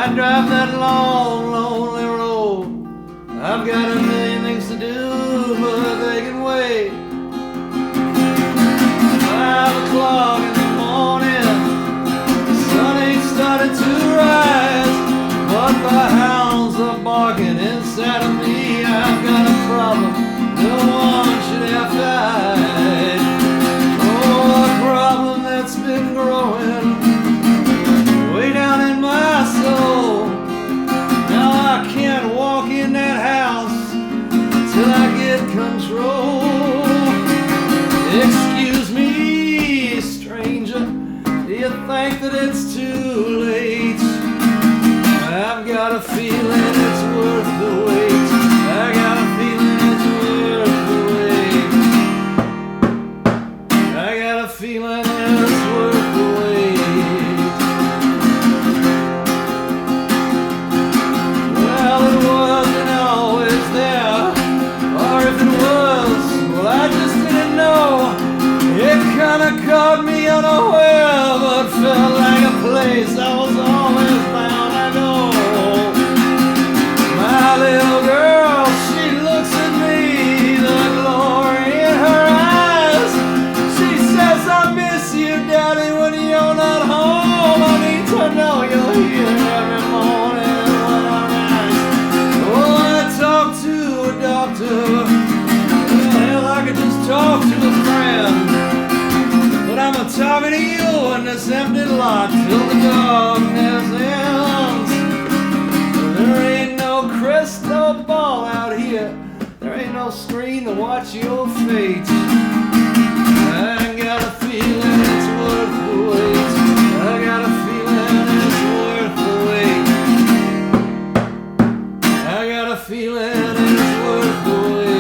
I drive that long, lonely road. I've got a million things to do, but they can wait. 5 o'clock in the morning, the sun ain't started to rise, but the hounds are barking inside of me. I've got a problem no one should have to hide. Oh, a problem that's been growing way down in my soul. Now I can't walk in that house till I get control. Excuse me, stranger, do you think that it's too late? I've got a feeling it's worth the wait. I got a feeling it's worth the wait. I got a feeling it's worth the wait. Well, it wasn't always there, or if it was, well, I just didn't know. It kinda caught me unaware, but felt like a place I was always bound to go. My little girl, she looks at me, the glory in her eyes. She says, I miss you, Daddy, when you're not home. I need to know you're here every morning when I'm nice. Oh, I talk to a doctor. Hell, I could just talk to a friend. But I'm talking to you in this empty lot till the darkness ends. There ain't no crystal ball out here. There ain't no screen to watch your fate. I got a feeling it's worth the wait. I got a feeling it's worth the wait. I got a feeling it's worth the wait.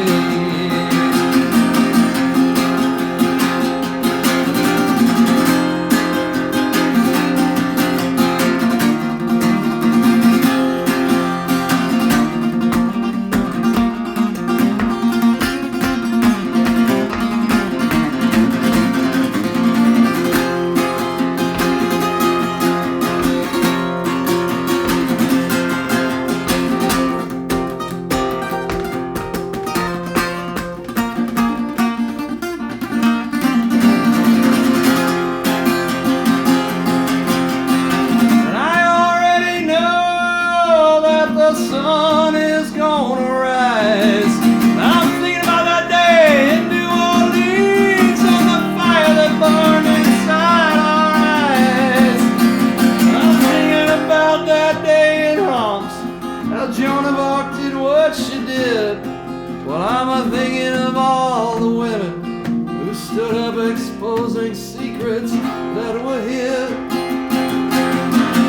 Exposing secrets that were hid.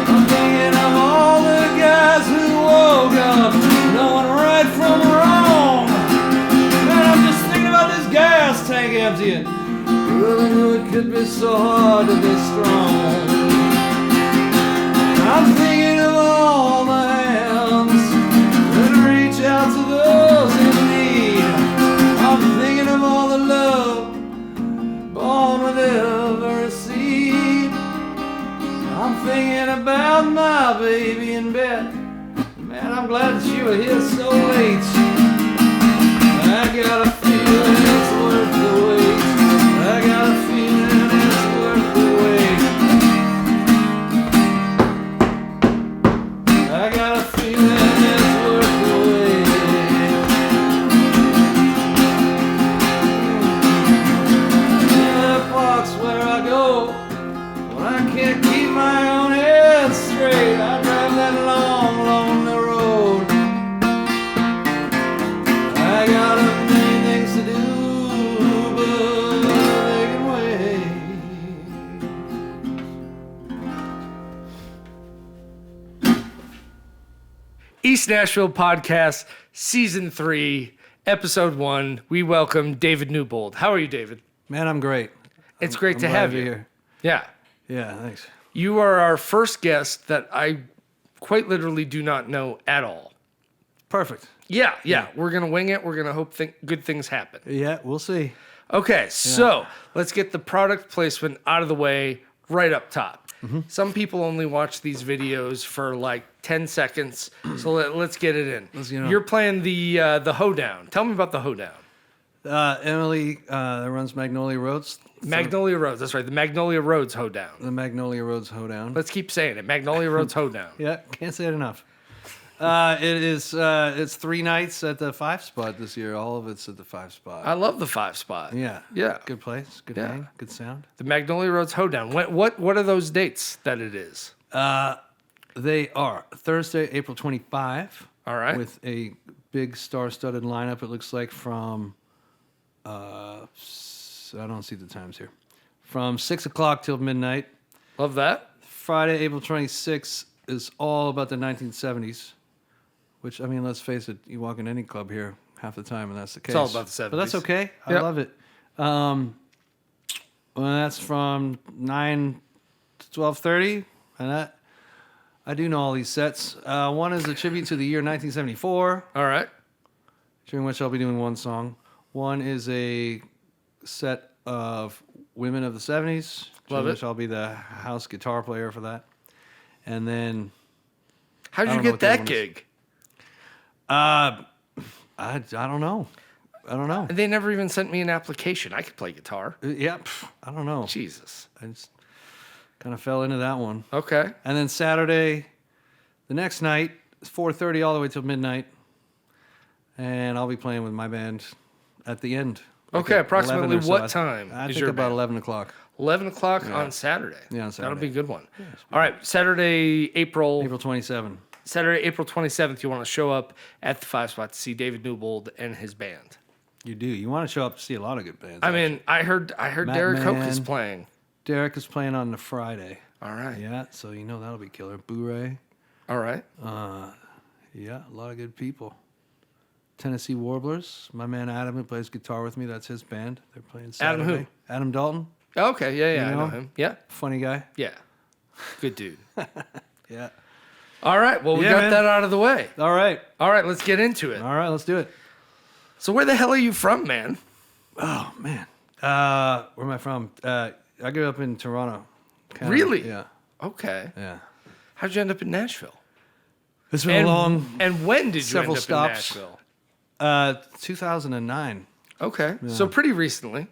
I'm thinking of all the guys who woke up knowing right from wrong. Man, I'm just thinking about this gas tank emptying. Really knew it could be so hard to be strong. I'm thinking of all the hands that reach out to those in need. I'm thinking of all the love born with every seed. I'm thinking about my baby in bed. Man, I'm glad that you were here so late. I got a feeling it's worth the wait. I got a feeling it's worth the wait. I got a feeling it's worth the wait. Where I go when I can't keep my own head straight. I drive that long, lonely road. I got a million things to do, but they can wait. East Nashville Podcast, Season 3, Episode 1. We welcome David Newbould. How are you, David? Man, I'm great. It's great to have you here. Yeah. Yeah, thanks. You are our first guest that I quite literally do not know at all. Perfect. Yeah. We're going to wing it. We're going to hope good things happen. Yeah, we'll see. Okay, so let's get the product placement out of the way right up top. Some people only watch these videos for like 10 seconds. So let's get it in. Let's get it on. You're playing the hoedown. Tell me about the hoedown. Emily that runs Magnolia Roads. Magnolia Roads. That's right. The Magnolia Roads hoedown. The Magnolia Roads hoedown. Let's keep saying it. Magnolia Roads hoedown. Yeah, can't say it enough. It's 3 nights at the 5 spot this year. All of it's at the 5 spot. I love the 5 spot. Yeah. Yeah. Good place. Good Yeah. hang. Good sound. The Magnolia Roads hoedown. What are those dates that it is? They are Thursday, April 25. All right. With a big star-studded lineup. It looks like from I don't see the times here. From 6 o'clock till midnight. Love that. Friday, April 26th is all about the 1970s. Which, I mean, let's face it, you walk in any club here half the time, and that's the case. It's all about the 70s. But that's okay. I Yep. love it. Well, that's from 9 to 12:30, and I do know all these sets. One is a tribute to the year 1974, All right. during which I'll be doing one song. One is a set of women of the 70s, Love during it. which I'll be the house guitar player for that. And then How did I you don't know get what the that other one is. gig? I don't know. I don't know. They never even sent me an application. I could play guitar. Yeah, I don't know. Jesus. I just kind of fell into that one. Okay. And then Saturday, the next night, it's 4:30 all the way till midnight. And I'll be playing with my band at the end. Like Okay, at approximately 11 or so. what time I is think your about band? 11 o'clock. 11 o'clock on Saturday. Yeah, on That'll be a Saturday. good one. All right. Saturday, April April 27. Saturday, April 27th, you want to show up at the 5 spot to see David Newbould and his band. You do. You want to show up to see a lot of good bands. I mean, I heard Matt Derek Hoke is Mann. playing. Derek is playing on the Friday. All right. Yeah, so you know that'll be killer. Boo-Ray. All right. Yeah, a lot of good people. Tennessee Warblers. My man Adam, who plays guitar with me, that's his band. They're playing Adam Saturday. who? Adam Dalton. Okay. Yeah. You I know know? him. Yeah. Funny guy. Yeah. Good dude. Yeah. All right. Well, we Yeah, got man. that out of the way. All right. All right. Let's get into it. All right, let's do it. So, where the hell are you from, man? Oh, man. Where am I from? I grew up in Toronto. Canada. Really? Yeah. Okay. Yeah. How'd you end up in Nashville? It's been a long And when did you several end up stops. in Nashville? 2009. Okay. So pretty recently.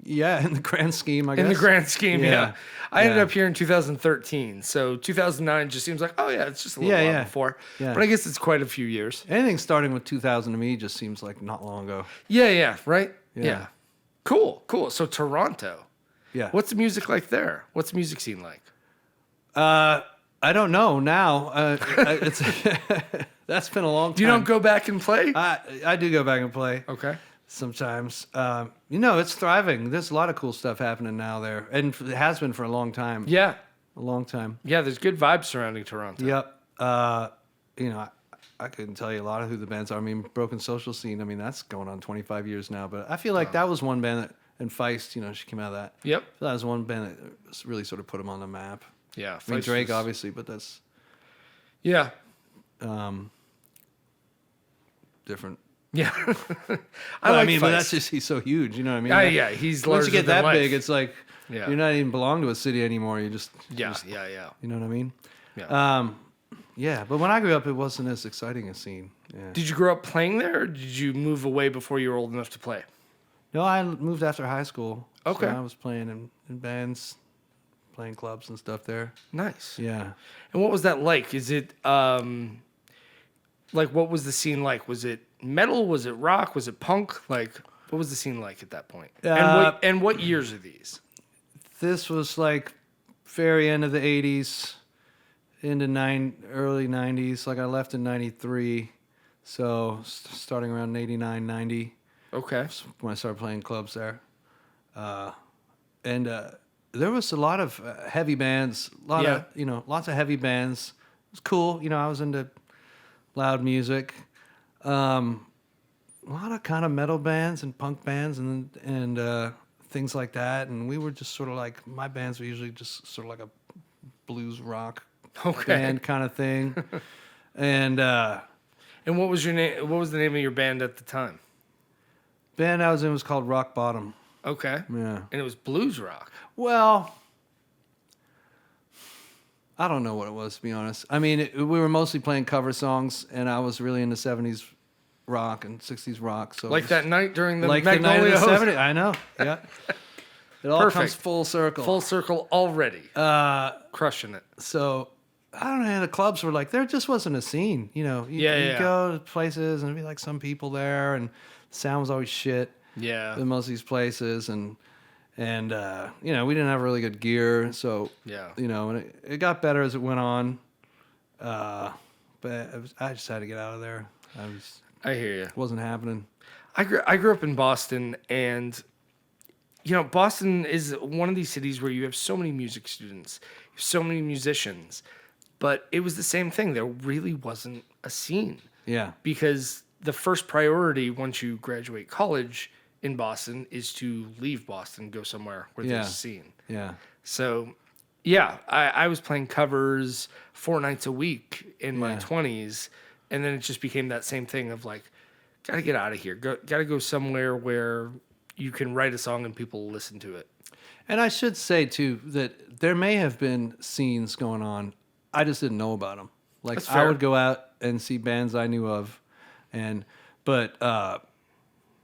Yeah, in the grand scheme, I guess. In the grand scheme, yeah. Yeah. I ended Yeah. up here in 2013. So 2009 just seems like, oh, yeah, it's just a little Yeah, while yeah. before. Yeah. But I guess it's quite a few years. Anything starting with 2000 to me just seems like not long ago. Yeah, right? Yeah. Cool. So Toronto. Yeah. What's the music like there? What's the music scene like? I don't know now. It's that's been a long time. You don't go back and play? I do go back and play Okay. sometimes. It's thriving. There's a lot of cool stuff happening now there, and it has been for a long time. Yeah. A long time. Yeah, there's good vibes surrounding Toronto. Yep. I couldn't tell you a lot of who the bands are. I mean, Broken Social Scene. I mean, that's going on 25 years now. But I feel like that was one band that, and Feist. She came out of that. Yep. That was one band that really sort of put them on the map. Yeah. I mean, Feist Drake, was- obviously, but that's Yeah. different. Yeah. I mean, but Feist. that's just he's so huge. You know what I mean? Yeah, he's Once you larger get than that life. big, it's like Yeah. you're not even belong to a city anymore. You just Yeah. You know what I mean? Yeah. Yeah. But when I grew up, it wasn't as exciting a scene. Yeah. Did you grow up playing there, or did you move away before you were old enough to play? No, I moved after high school. Okay. So I was playing in bands, playing clubs and stuff there. Nice. Yeah. And what was that like? Is it like what was the scene like? Was it metal? Was it rock? Was it punk? Like what was the scene like at that point? And what years are these? This was like very end of the 80s, into early 90s. Like I left in 93. So starting around 89, 90. Okay. When I started playing clubs there. And there was a lot of heavy bands, lots of heavy bands. It was cool. I was into loud music. A lot of kind of metal bands and punk bands and things like that. And we were just sort of like, my bands were usually just sort of like a blues rock band kind of thing. And what was your name? What was the name of your band at the time? band I was in was called Rock Bottom. Okay. Yeah. And it was blues rock. Well, I don't know what it was, to be honest. I mean, we were mostly playing cover songs, and I was really into 70s rock and 60s rock. So Like that night during the like the night Magnolia of the Host. 70s. I know. Yeah. It all Perfect. comes full circle. Full circle already. Crushing it. So I don't know. The clubs were like, there just wasn't a scene. You know, you go to places and there'd be like some people there, and the sound was always shit. Yeah. In most of these places, and you know, we didn't have really good gear, so you know, and it got better as it went on. But I just had to get out of there. I hear you. It wasn't happening. I grew up in Boston, and you know, Boston is one of these cities where you have so many music students, you have so many musicians, but it was the same thing. There really wasn't a scene. Yeah. Because the first priority once you graduate college in Boston is to leave Boston, go somewhere where there's a scene. Yeah. So, yeah, I was playing covers 4 nights a week in my 20s, and then it just became that same thing of like, gotta get out of here. Gotta go somewhere where you can write a song and people listen to it. And I should say, too, that there may have been scenes going on. I just didn't know about them. Like, I would go out and see bands I knew of, but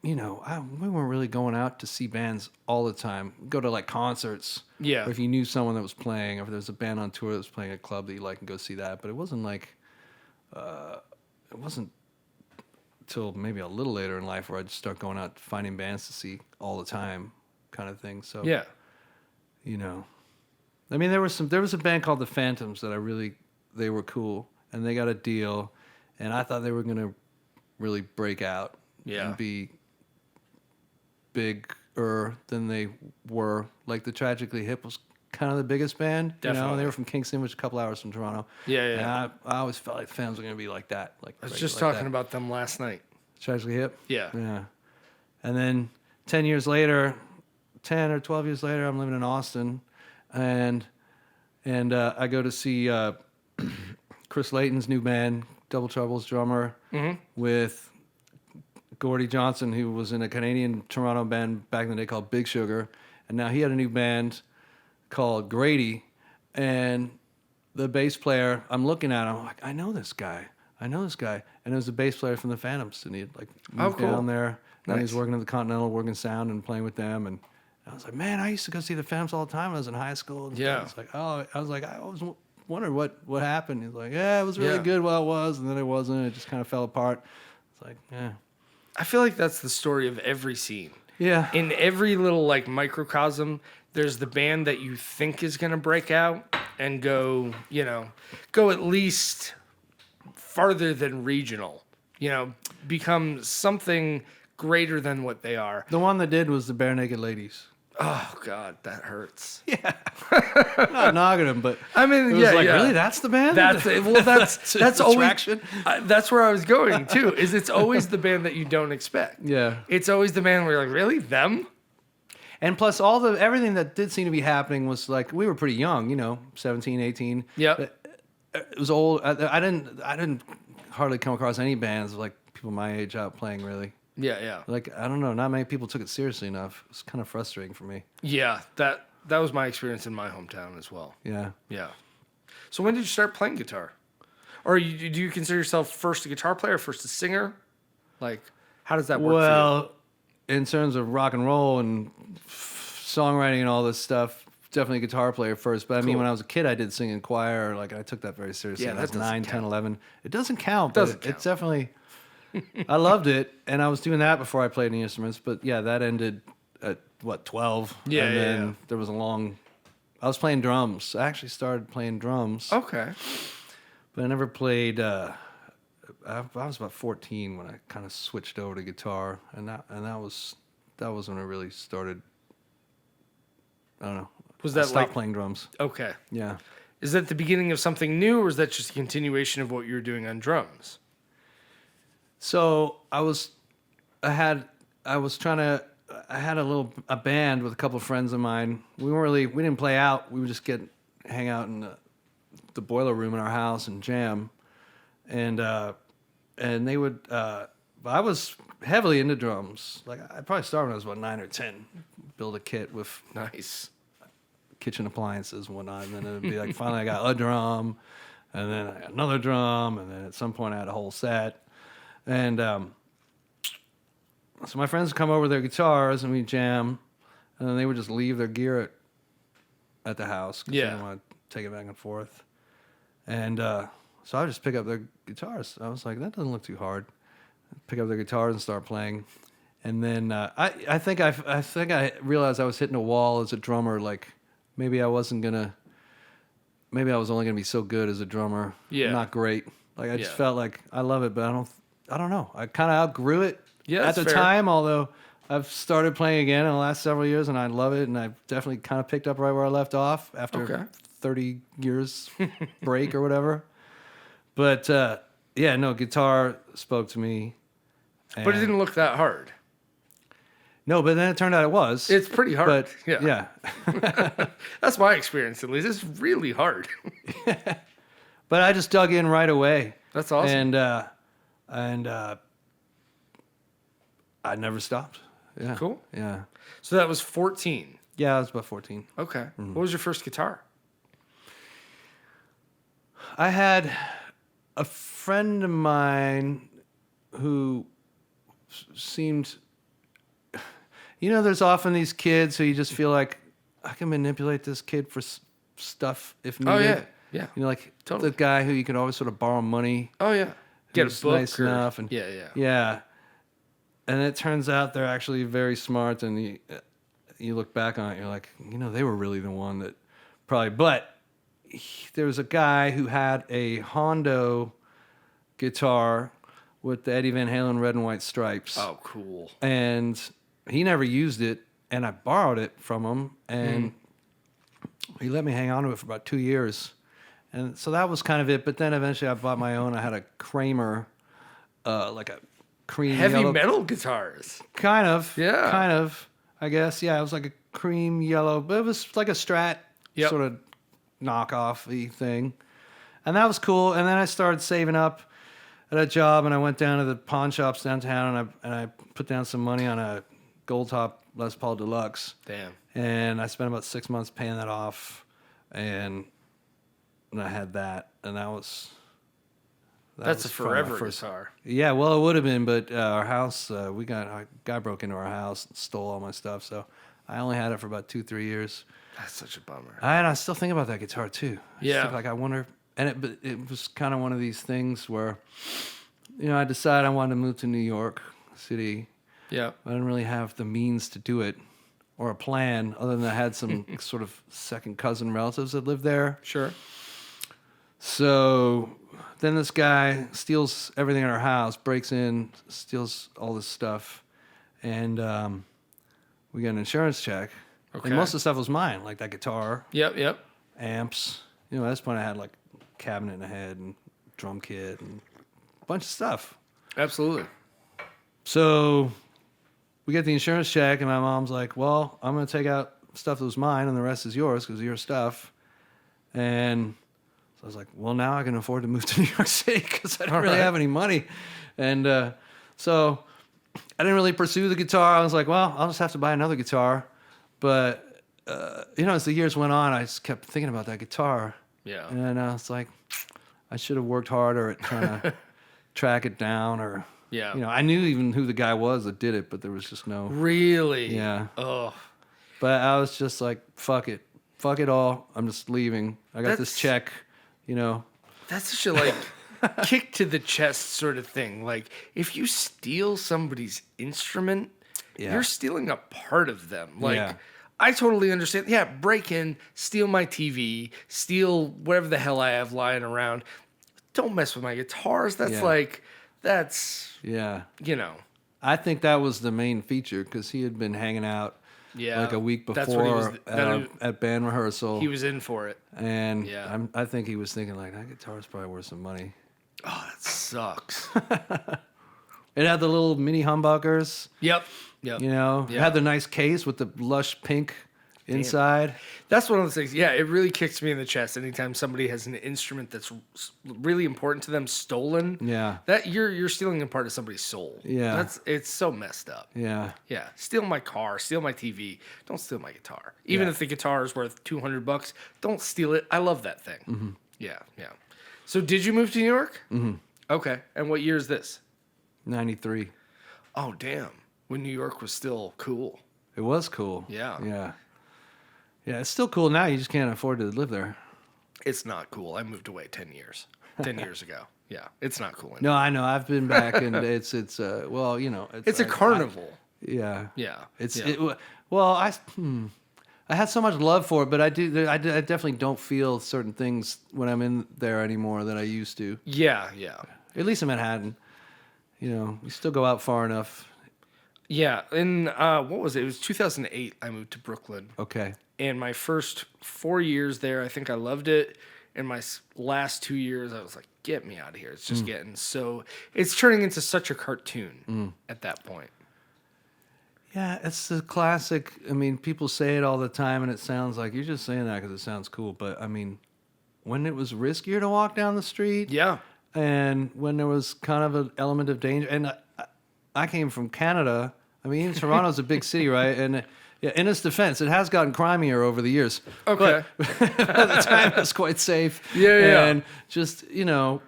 you know, we weren't really going out to see bands all the time. Go to like concerts. Yeah. Or if you knew someone that was playing, or if there was a band on tour that was playing at a club that you like, and go see that. But it wasn't like, it wasn't till maybe a little later in life where I'd start going out finding bands to see all the time, kind of thing. So yeah, you know, I mean, there was a band called the Phantoms that they were cool, and they got a deal, and I thought they were gonna really break out and be bigger than they were. Like the Tragically Hip was kind of the biggest band. Definitely. You know, they were from Kingston, which is a couple hours from Toronto. Yeah. And I always felt like Phantoms were gonna be like that. Like I was just talking about them last night. Tragically Hip. Yeah. And then 10 or 12 years later, I'm living in Austin, and I go to see Chris Layton's new band, Double Trouble's drummer, with Gordie Johnson, who was in a Canadian Toronto band back in the day called Big Sugar, and now he had a new band called Grady, and the bass player, I'm looking at him, I'm like, I know this guy, and it was the bass player from the Phantoms, and he'd like moved down there, and he was working at the Continental, working sound and playing with them, and I was like, man, I used to go see the Phantoms all the time when I was in high school. And I always wondered what happened. He's like, yeah, it was really good while it was, and then it wasn't. It just kind of fell apart. It's like, yeah. I feel like that's the story of every scene. Yeah. In every little like microcosm, there's the band that you think is going to break out and go at least farther than regional, become something greater than what they are. The one that did was the Bare Naked Ladies. Oh God, that hurts. Yeah. I'm not knocking them, but I mean, it was really, that's the band? That's always, that's where I was going too, is it's always the band that you don't expect. Yeah. It's always the band where you're like, really? Them? And plus everything that did seem to be happening was like, we were pretty young, 17, 18. Yeah. It was old. I didn't hardly come across any bands like people my age out playing really. Yeah. Like, I don't know, not many people took it seriously enough. It's kind of frustrating for me. Yeah, that was my experience in my hometown as well. Yeah. Yeah. So when did you start playing guitar? Or do you consider yourself first a guitar player, first a singer? Like, how does that work for you? In terms of rock and roll and songwriting and all this stuff, definitely guitar player first. But I mean, when I was a kid, I did sing in choir. Like, I took that very seriously. Yeah, when I was that 9, doesn't 10, count. 11. It doesn't count. It's definitely... I loved it, and I was doing that before I played any instruments. But yeah, that ended at 12. Yeah, and then there was I was playing drums. I actually started playing drums. Okay. But I never played. I was about 14 when I kind of switched over to guitar, and that was when I really started. I don't know. Was that I stopped playing drums? Okay. Yeah. Is that the beginning of something new, or is that just a continuation of what you were doing on drums? So I had a band with a couple of friends of mine. We didn't play out. We would just hang out in the boiler room in our house and jam. And they would, I was heavily into drums. Like, I probably started when I was about 9 or 10, build a kit with kitchen appliances and whatnot. And then it'd be like, finally I got a drum, and then I got another drum, and then at some point I had a whole set. And so my friends would come over with their guitars, and we'd jam, and then they would just leave their gear at the house because they didn't want to take it back and forth. And so I would just pick up their guitars. I was like, that doesn't look too hard. I'd pick up their guitars and start playing. And then I think I realized I was hitting a wall as a drummer. Like maybe I was only gonna be so good as a drummer. Yeah. Not great. Like I just felt like I love it, but I don't know. I kind of outgrew it at the time, although I've started playing again in the last several years, and I love it, and I've definitely kind of picked up right where I left off after 30 years break or whatever. But, guitar spoke to me. But it didn't look that hard. No, but then it turned out it was. It's pretty hard. But, yeah. That's my experience, at least. It's really hard. But I just dug in right away. That's awesome. And I never stopped. Yeah. Cool. Yeah. So that was 14. Yeah, I was about 14. Okay. Mm-hmm. What was your first guitar? I had a friend of mine who seemed, there's often these kids who you just feel like, I can manipulate this kid for stuff if needed. Oh, yeah. Yeah. Like totally. the guy who you can always sort of borrow money. Oh, yeah. Get a book. Nice enough. And, Yeah. And it turns out they're actually very smart, and you look back on it, you're like, they were really the one that probably, but there was a guy who had a Hondo guitar with the Eddie Van Halen red and white stripes. Oh, cool. And he never used it, and I borrowed it from him, and he let me hang on to it for about 2 years. And so that was kind of it, but then eventually I bought my own. I had a Kramer, like a cream heavy yellow. metal guitars. Kind of. Yeah. Kind of, I guess. Yeah, it was like a cream yellow, but it was like a Strat sort of knockoff-y thing. And that was cool. And then I started saving up at a job, and I went down to the pawn shops downtown, and I put down some money on a Gold Top Les Paul Deluxe. Damn. And I spent about 6 months paying that off, and I had that, and that was... That's a forever guitar. Yeah, well, it would have been, but our house, a guy broke into our house and stole all my stuff, so I only had it for about 2-3 years. That's such a bummer. And I still think about that guitar, too. I wonder, but it was kind of one of these things where, I decided I wanted to move to New York City. Yeah. I didn't really have the means to do it, or a plan, other than I had some sort of second cousin relatives that lived there. Sure. So then this guy steals everything in our house, breaks in, steals all this stuff, and we got an insurance check. Okay. And most of the stuff was mine, like that guitar. Yep. Amps. At this point I had like cabinet in the head and drum kit and a bunch of stuff. Absolutely. So we get the insurance check, and my mom's like, well, I'm going to take out stuff that was mine, and the rest is yours because of your stuff. And so I was like, well, now I can afford to move to New York City because I don't really have any money. And so I didn't really pursue the guitar. I was like, well, I'll just have to buy another guitar. But, as the years went on, I just kept thinking about that guitar. Yeah. And I was like, I should have worked harder at trying to track it down, or... Yeah. I knew even who the guy was that did it, but there was just no... Really? Yeah. Oh. But I was just like, fuck it. Fuck it all. I'm just leaving. I got this check, That's such a, kick to the chest sort of thing. Like, if you steal somebody's instrument, you're stealing a part of them. Like, I totally understand. Yeah, break in, steal my TV, steal whatever the hell I have lying around. Don't mess with my guitars. That's Yeah. I think that was the main feature because he had been hanging out like a week before at band rehearsal. He was in for it. And I think he was thinking, like, that guitar's probably worth some money. Oh, that sucks. It had the little mini humbuckers. Yep. It had the nice case with the lush pink inside. That's one of those things. Yeah, it really kicks me in the chest anytime somebody has an instrument that's really important to them stolen. Yeah. That you're stealing a part of somebody's soul. Yeah. It's so messed up. Yeah. Yeah. Steal my car, steal my TV. Don't steal my guitar. Even if the guitar is worth $200, don't steal it. I love that thing. Mm-hmm. Yeah, yeah. So did you move to New York? Mm-hmm. Okay. And what year is this? 93. Oh, damn. When New York was still cool. It was cool. Yeah. Yeah. Yeah, it's still cool now. You just can't afford to live there. It's not cool. I moved away 10 years. 10 years ago. Yeah. It's not cool anymore. No, I know. I've been back, and it's well, you know, It's a carnival. Yeah. Yeah. It's yeah. Well, I had so much love for it, but I definitely don't feel certain things when I'm in there anymore that I used to. Yeah, yeah. At least in Manhattan. You know, you still go out far enough. Yeah. In what was it? It was 2008 I moved to Brooklyn. Okay. And my first 4 years there, I think I loved it. And my last 2 years, I was like, get me out of here. It's just getting so... It's turning into such a cartoon at that point. Yeah, it's the classic. I mean, people say it all the time, and it sounds like you're just saying that because it sounds cool. But, I mean, when it was riskier to walk down the street... Yeah. And when there was kind of an element of danger... And I came from Canada. I mean, Toronto's a big city, right? And... Yeah, in its defense, it has gotten crimier over the years. Okay. But at the time, it was quite safe. Yeah. And just, you know,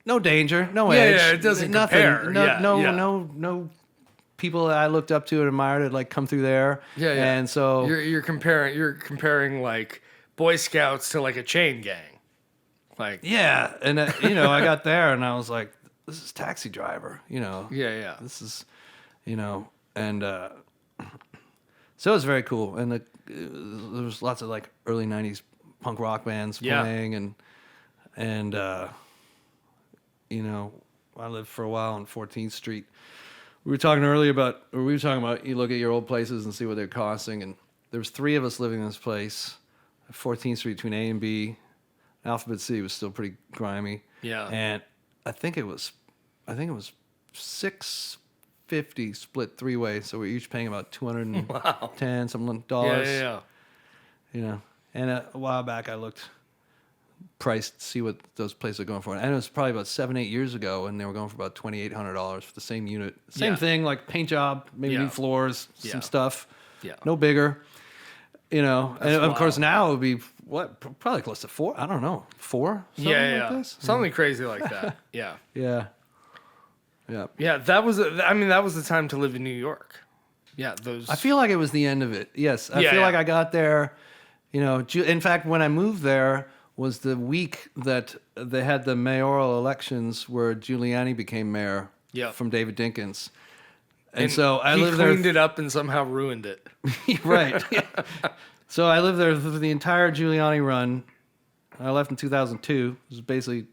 no danger, no edge. Yeah, it doesn't nothing. compare. No people that I looked up to and admired had like come through there. Yeah. And so You're comparing like Boy Scouts to like a chain gang. Like yeah, and you know, I got there and I was like, this is Taxi Driver, you know. Yeah. This is, you know, and so it was very cool. And there was lots of like early '90s punk rock bands playing, and you know, I lived for a while on 14th Street. We were talking about you look at your old places and see what they're costing, and there was 3 of us living in this place, 14th Street between A and B. Alphabet City was still pretty grimy. Yeah. And I think it was $650 split 3 ways, so we're each paying about $210 something dollars. Yeah. You know, and a while back I looked priced to see what those places are going for, and it was probably about 7-8 years ago, and they were going for about $2,800 for the same unit, same thing, like paint job, maybe new floors, some stuff, no bigger. You know, That's and of course wild. now it would be probably close to 4. I don't know, 4. Something like this? Something crazy like that. Yeah. Yeah. That was the time to live in New York. Yeah, those. I feel like it was the end of it. Yes, I feel like I got there. You know, in fact, when I moved there was the week that they had the mayoral elections where Giuliani became mayor. From David Dinkins. And so I lived there. He cleaned it up and somehow ruined it. Right. So I lived there for the entire Giuliani run. I left in 2002. It was basically.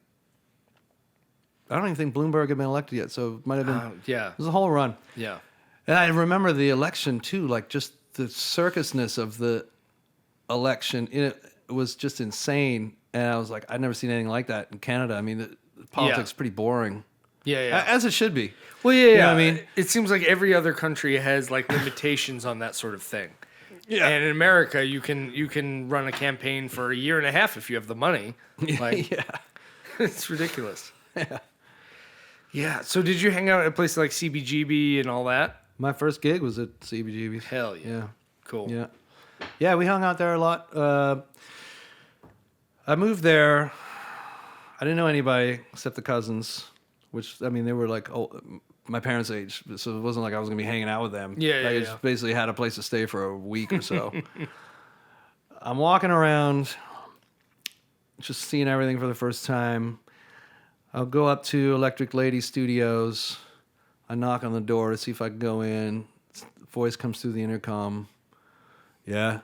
I don't even think Bloomberg had been elected yet, so it might have been. It was a whole run. Yeah. And I remember the election too, like just the circusness of the election. It was just insane, and I was like, I'd never seen anything like that in Canada. I mean, the politics is pretty boring. Yeah. As it should be. Well, yeah. You know what I mean, it seems like every other country has like limitations on that sort of thing. Yeah. And in America, you can run a campaign for a year and a half if you have the money. Like, it's ridiculous. Yeah. So did you hang out at places like CBGB and all that? My first gig was at CBGB. Hell yeah. Yeah. Cool. Yeah, we hung out there a lot. I moved there. I didn't know anybody except the cousins, which, I mean, they were like my parents' age, so it wasn't like I was going to be hanging out with them. I just basically had a place to stay for a week or so. I'm walking around, just seeing everything for the first time. I'll go up to Electric Lady Studios. I knock on the door to see if I can go in. Voice comes through the intercom. Yeah.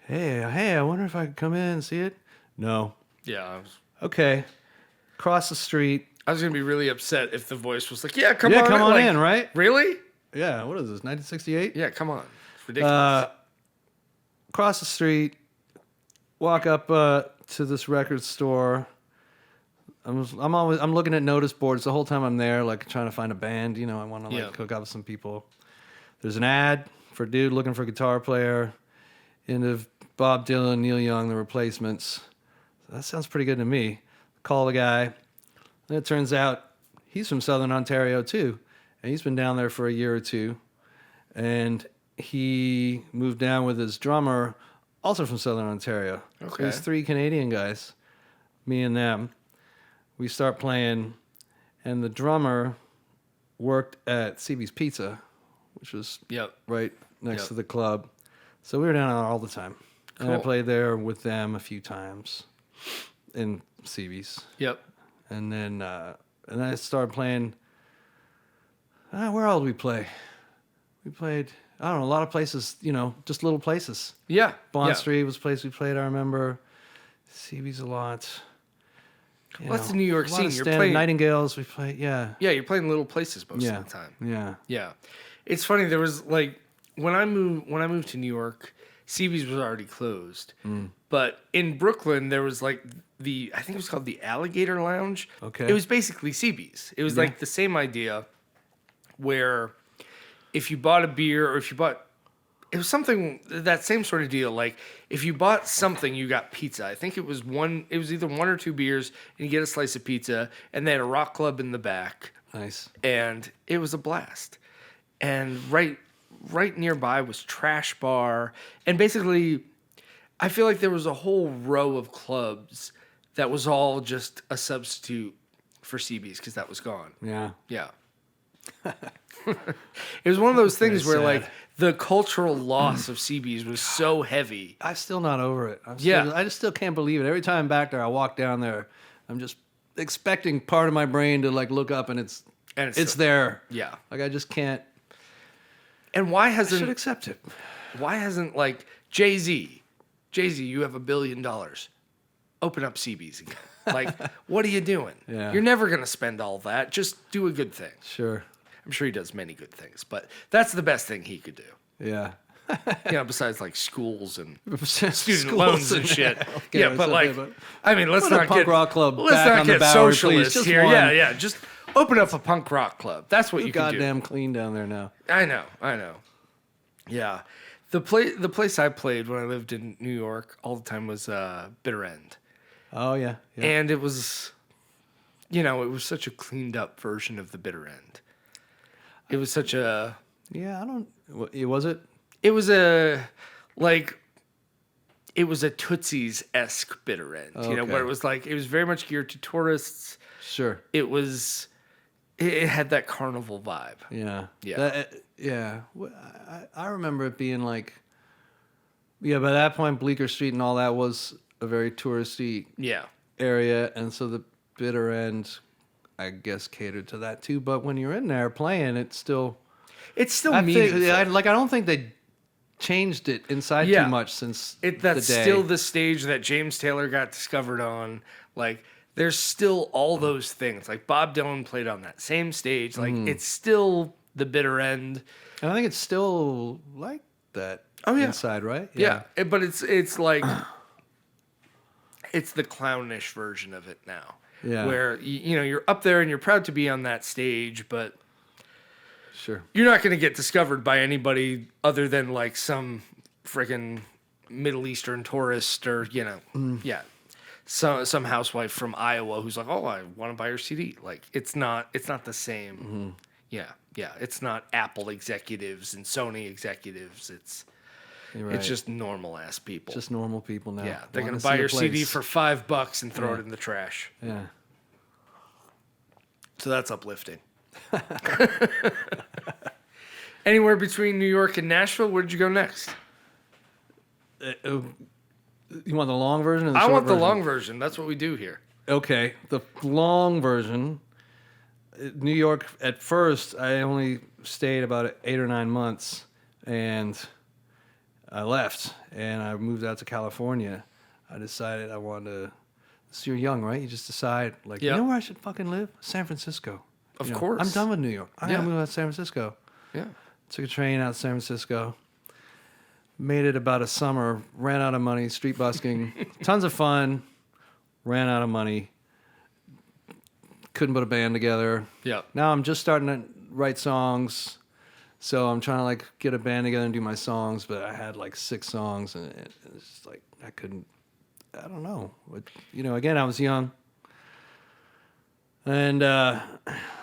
Hey, I wonder if I could come in and see it. No. Yeah. Okay. Cross the street. I was going to be really upset if the voice was like, come on like, in, right? Really? Yeah, what is this, 1968? Yeah, come on. It's ridiculous. Cross the street, walk up to this record store. I'm looking at notice boards the whole time I'm there, like trying to find a band. You know, I want to hook up with some people. There's an ad for a dude looking for a guitar player. Into Bob Dylan, Neil Young, The Replacements. That sounds pretty good to me. Call the guy. And it turns out he's from Southern Ontario too. And he's been down there for a year or two. And he moved down with his drummer, also from Southern Ontario. Okay. So there's 3 Canadian guys, me and them. We start playing, and the drummer worked at CB's Pizza, which was right next to the club. So we were down there all the time. And I Cool. played there with them a few times in CB's. Yep. And then I started playing. Where all did we play? We played, I don't know, a lot of places, just little places. Yeah. Bond yeah. Street was a place we played, I remember. CB's a lot. Well, that's the New York a lot scene. of You're stand- playing Nightingales, we played, yeah. Yeah, you're playing little places most of the time. Yeah. Yeah. It's funny, there was like when I moved to New York, CB's was already closed. But in Brooklyn there was like I think it was called the Alligator Lounge. Okay. It was basically CB's. It was like the same idea where if you bought a beer or if you bought it was something that same sort of deal. Like if you bought something, you got pizza. I think it was either 1 or 2 beers and you get a slice of pizza, and they had a rock club in the back. Nice. And it was a blast. And right nearby was Trash Bar. And basically, I feel like there was a whole row of clubs that was all just a substitute for CB's because that was gone. Yeah. Yeah. It was one of those things Very where sad. like the cultural loss of CB's was so heavy. I'm still not over it. Yeah. I just still can't believe it. Every time I'm back there, I walk down there, I'm just expecting part of my brain to like look up and it's there. Yeah. Like I just can't. And why I should hasn't accept it. like Jay-Z, you have $1 billion. Open up CB's again. Like, what are you doing? Yeah. You're never going to spend all that. Just do a good thing. Sure. I'm sure he does many good things, but that's the best thing he could do. Yeah. Besides like schools and Student student loans and shit. healthcare Yeah, and but stuff, like, but- I mean, let's Put a not punk get rock club let's back not on the get Bowery, please. socialist Just here. one. Yeah. Just open up a punk rock club. That's what you can do. Goddamn clean down there now. I know. Yeah. The place I played when I lived in New York all the time was Bitter End. Oh yeah. Yeah. And it was, it was such a cleaned up version of the Bitter End. It was such a... Yeah, I don't... Was it? It was a Tootsies-esque Bitter End. Okay. Where it was like, it was very much geared to tourists. Sure. It had that carnival vibe. Yeah. Yeah. Yeah. I remember it being like... Yeah, by that point, Bleecker Street and all that was a very touristy Yeah. area, and so the Bitter End, I guess, catered to that too. But when you're in there playing, it's still meaningful. I don't think they changed it inside Yeah. too much since That's the day. still the stage that James Taylor got discovered on. Like, there's still all those things. Like, Bob Dylan played on that same stage. Like, it's still the Bitter End. And I think it's still like that. Oh, yeah. Inside, right? Yeah. But it's like it's the clownish version of it now. Yeah. Where you're up there and you're proud to be on that stage, but Sure. you're not going to get discovered by anybody other than like some friggin' Middle Eastern tourist or some housewife from Iowa who's like, oh, I want to buy your CD. Like it's not the same. Mm-hmm. Yeah. It's not Apple executives and Sony executives. You're right. It's just normal ass people. Just normal people now. Yeah, they're Wanna gonna see buy a your CD place. for $5 and throw it in the trash. Yeah. So that's uplifting. Anywhere between New York and Nashville, where did you go next? You want the long version or the I short want the version? long version. That's what we do here. Okay, the long version. New York, at first, I only stayed about 8 or 9 months, and I left, and I moved out to California. I decided I wanted to... So you're young, right? You just decide, like, Yeah. you know where I should fucking live? San Francisco. Of You know, course. I'm done with New York. I gotta Yeah. move out to San Francisco. Yeah. Took a train out to San Francisco. Made it about a summer. Ran out of money. Street busking. Tons of fun. Ran out of money. Couldn't put a band together. Yeah. Now I'm just starting to write songs. So I'm trying to like get a band together and do my songs, but I had like 6 songs, and it's just like I couldn't. I don't know. But, again, I was young, and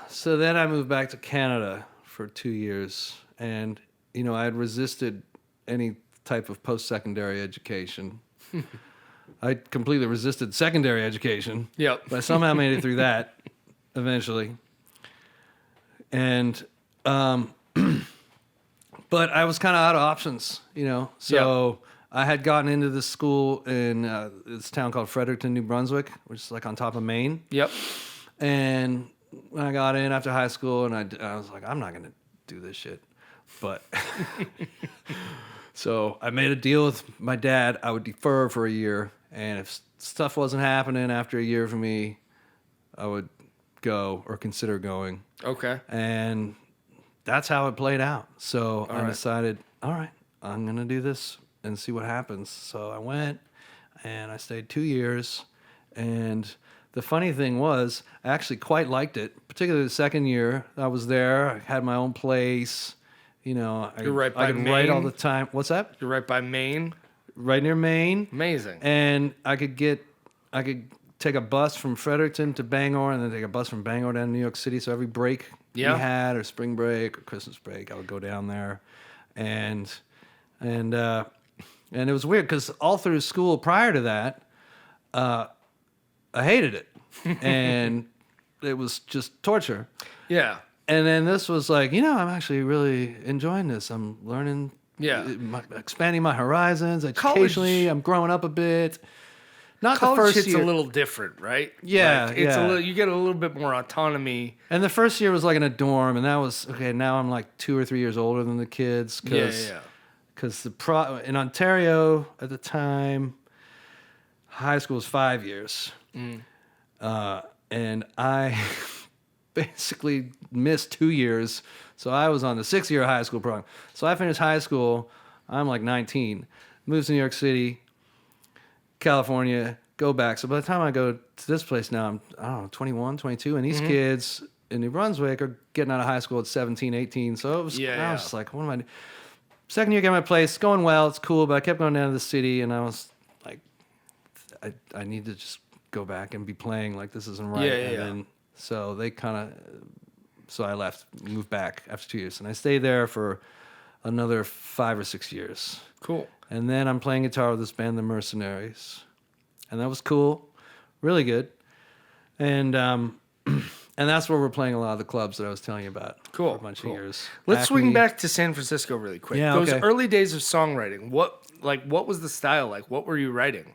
so then I moved back to Canada for 2 years, and I had resisted any type of post-secondary education. I completely resisted secondary education. Yep. But I somehow made it through that eventually. And, but I was kind of out of options, So I had gotten into this school in this town called Fredericton, New Brunswick, which is like on top of Maine. Yep. And when I got in after high school, and I was like, I'm not going to do this shit. But so I made a deal with my dad. I would defer for a year. And if stuff wasn't happening after a year for me, I would go or consider going. Okay. And that's how it played out. So I decided, all right, I'm going to do this and see what happens. So I went and I stayed 2 years. And the funny thing was, I actually quite liked it, particularly the second year I was there. I had my own place. You're right by I could Maine? write all the time. What's that? You're right by Maine. Right near Maine. Amazing. And I could take a bus from Fredericton to Bangor, and then take a bus from Bangor down to New York City. So every break we had, or spring break or Christmas break, I would go down there, and it was weird because all through school prior to that, I hated it, and it was just torture. Yeah. And then this was like, I'm actually really enjoying this. I'm learning. Yeah. Expanding my horizons. Educationally, I'm growing up a bit. Not College the first hit's year. a little different, right? Yeah, It's a little. You get a little bit more autonomy. And the first year was like in a dorm, and that was okay. Now I'm like 2 or 3 years older than the kids. Yeah. Because in Ontario at the time, high school was 5 years, and I basically missed 2 years. So I was on the 6-year high school program. So I finished high school. I'm like 19. Moved to New York City, California, go back. So by the time I go to this place now, I'm 21, 22. And these kids in New Brunswick are getting out of high school at 17, 18. So I was just like, what am I doing? Second year, get my place, going well, it's cool. But I kept going down to the city, and I was like, I need to just go back and be playing. Like, this isn't right. And then, so they kind of... So I left, moved back after 2 years, and I stayed there for another 5 or 6 years. Cool. And then I'm playing guitar with this band, The Mercenaries, and that was cool, really good. And that's where we're playing a lot of the clubs that I was telling you about. Cool. For a bunch of years. Let's swing back to San Francisco really quick. Yeah, Those okay. early days of songwriting. What was the style like? What were you writing,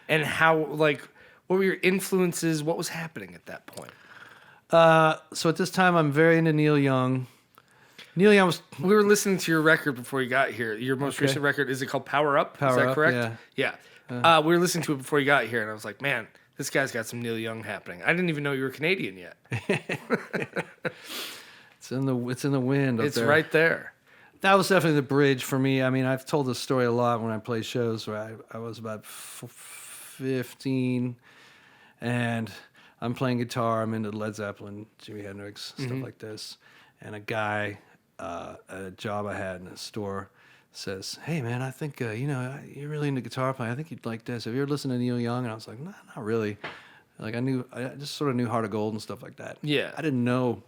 and how? What were your influences? What was happening at that point? So at this time, I'm very into Neil Young. Neil Young was... We were listening to your record before you got here. Your most recent record, is it called Power Up? Power Is that Up, correct? Yeah. We were listening to it before you got here, and I was like, man, this guy's got some Neil Young happening. I didn't even know you were Canadian yet. It's in the wind up It's there. right there. That was definitely the bridge for me. I mean, I've told this story a lot when I play shows where I was about 15, and I'm playing guitar. I'm into Led Zeppelin, Jimi Hendrix, stuff like this. And a guy at a job I had in a store says, "Hey, man, I think, you're really into guitar playing. I think you'd like this. Have you ever listened to Neil Young?" And I was like, "Nah, not really." Like, I just sort of knew Heart of Gold and stuff like that. Yeah. I didn't know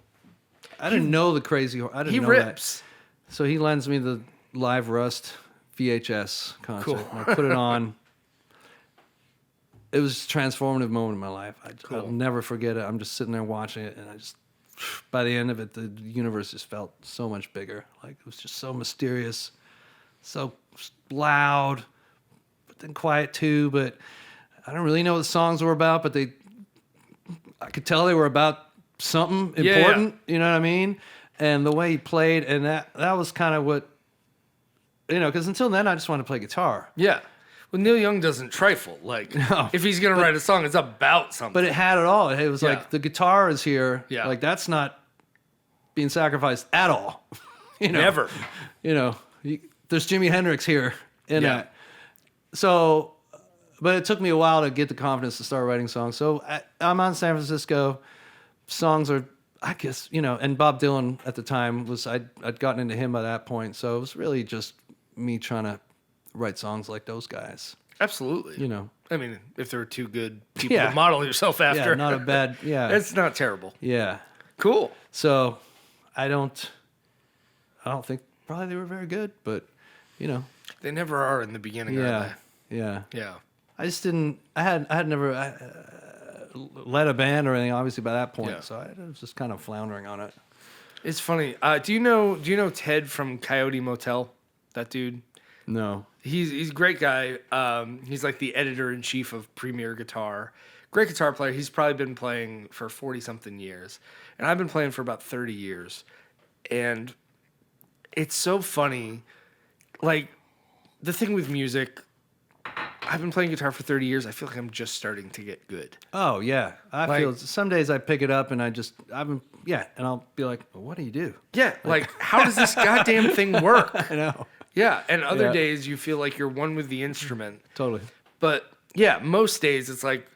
the crazy... I didn't He know rips. that. So he lends me the Live Rust VHS concert. Cool. And I put it on. It was a transformative moment in my life. I'll never forget it. I'm just sitting there watching it, and by the end of it, the universe just felt so much bigger. Like, it was just so mysterious, so loud, but then quiet too. But I don't really know what the songs were about, but I could tell they were about something important. You know what I mean? And the way he played, and that was kind of what, because until then I just wanted to play guitar. Yeah. Well, Neil Young doesn't trifle. Like, No, if he's going to write a song, it's about something. But it had it all. It was like, the guitar is here. Yeah. Like, that's not being sacrificed at all. Never. There's Jimi Hendrix here in Yeah. that. So, but it took me a while to get the confidence to start writing songs. So I'm on San Francisco. Songs are, I guess, and Bob Dylan at the time I'd gotten into him by that point. So it was really just me trying to write songs like those guys. Absolutely. I mean, if there were two good people Yeah. to model yourself after. Yeah, not a bad, yeah. It's not terrible. Yeah. Cool. So I don't think probably they were very good, but They never are in the beginning, are yeah. they? Yeah. Yeah. I just didn't, I had never led a band or anything, obviously, by that point. Yeah. So I was just kind of floundering on it. It's funny. Do you know Ted from Coyote Motel? That dude? No. He's a great guy. He's like the editor-in-chief of Premier Guitar. Great guitar player. He's probably been playing for 40-something years. And I've been playing for about 30 years. And it's so funny. Like, the thing with music, I've been playing guitar for 30 years. I feel like I'm just starting to get good. Oh, yeah. I feel some days I pick it up and and I'll be like, well, what do you do? Yeah, like, how does this goddamn thing work? I know. Yeah, and other Yeah. days you feel like you're one with the instrument. Totally. But, yeah, most days it's like,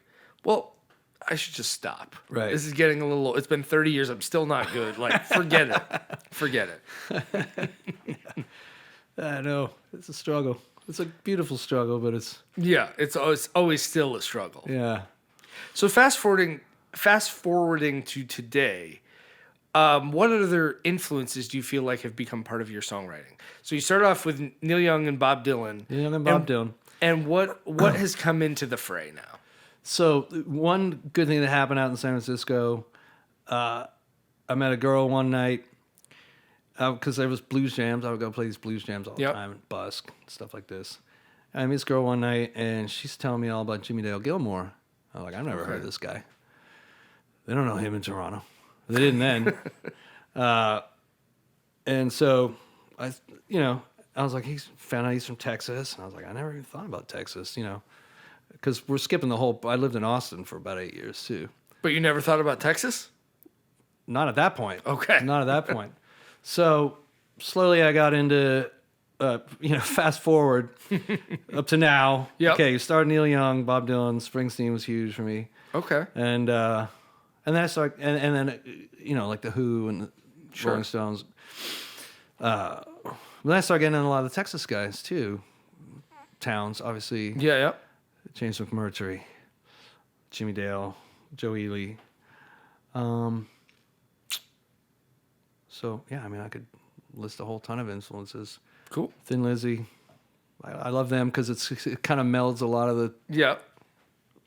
well, I should just stop. Right. This is getting a little, it's been 30 years. I'm still not good. Like, forget it. Forget it. I know. It's a struggle. It's a beautiful struggle, but it's, Yeah, it's always still a struggle. yeah. So fast forwarding to today, what other influences do you feel like have become part of your songwriting? So you started off with Neil Young and Bob Dylan. Neil Young and Bob Dylan. And what has come into the fray now? So one good thing that happened out in San Francisco, I met a girl one night because there was blues jams. I would go play these blues jams all the time and busk, stuff like this. And I met this girl one night, and she's telling me all about Jimmy Dale Gilmore. I'm like, I've never heard of this guy. They don't know him in Toronto. They didn't then. And so I was like, found out he's from Texas. And I was like, I never even thought about Texas, because we're skipping I lived in Austin for about 8 years too. But you never thought about Texas? Not at that point. Okay. Not at that point. So slowly I got into, fast forward up to now. Yep. Okay, you started Neil Young, Bob Dylan, Springsteen was huge for me. Okay. And then I started, and then, like The Who and the Rolling Stones. Then I started getting into a lot of the Texas guys too. Towns, obviously. Yeah. James McMurtry, Jimmy Dale, Joe Ely. So, yeah, I mean, I could list a whole ton of influences. Cool. Thin Lizzy. I love them because it kind of melds a lot of the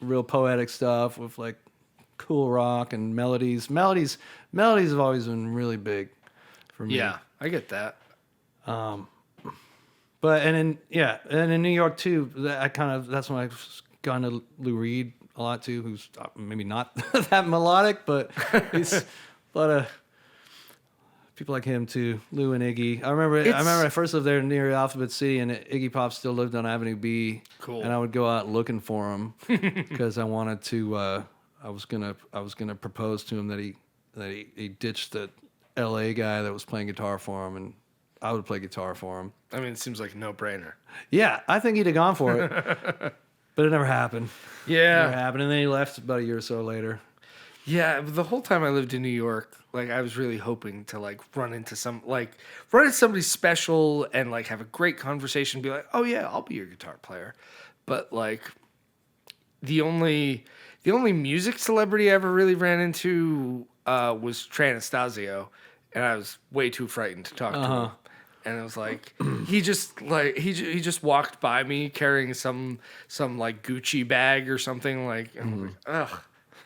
real poetic stuff with, like, cool rock and melodies. Melodies have always been really big for me. Yeah, I get that. But and in New York too, that's when I've gone to Lou Reed a lot too, who's maybe not that melodic, but he's a lot of people like him too, Lou and Iggy. I remember I first lived there near Alphabet City, and Iggy Pop still lived on Avenue B. Cool. And I would go out looking for him because I wanted to. I was gonna propose to him that he ditched the L.A. guy that was playing guitar for him, and I would play guitar for him. I mean, it seems like a no-brainer. Yeah, I think he'd have gone for it, but it never happened. Yeah. It never happened, and then he left about a year or so later. Yeah, the whole time I lived in New York, like, I was really hoping to, like, run into somebody special and, like, have a great conversation, be like, oh, yeah, I'll be your guitar player. But, like, the only music celebrity I ever really ran into was Trey Anastasio, and I was way too frightened to talk to him. And it was like he just walked by me carrying some like Gucci bag or something, like, and I'm like, ugh.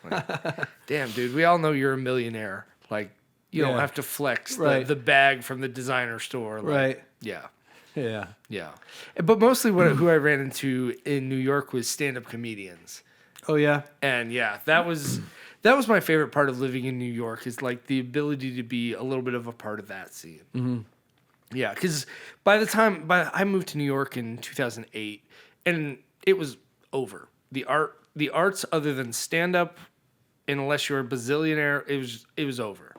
Like, damn, dude, we all know you're a millionaire. Like, you don't have to flex the bag from the designer store. Like, Right. Yeah. Yeah. Yeah. But mostly who I ran into in New York was stand-up comedians. Oh yeah. And yeah, that was my favorite part of living in New York, is like the ability to be a little bit of a part of that scene. Mm-hmm. Yeah, because by the time I moved to New York in 2008, and it was over. The arts other than stand-up, unless you're a bazillionaire, it was over.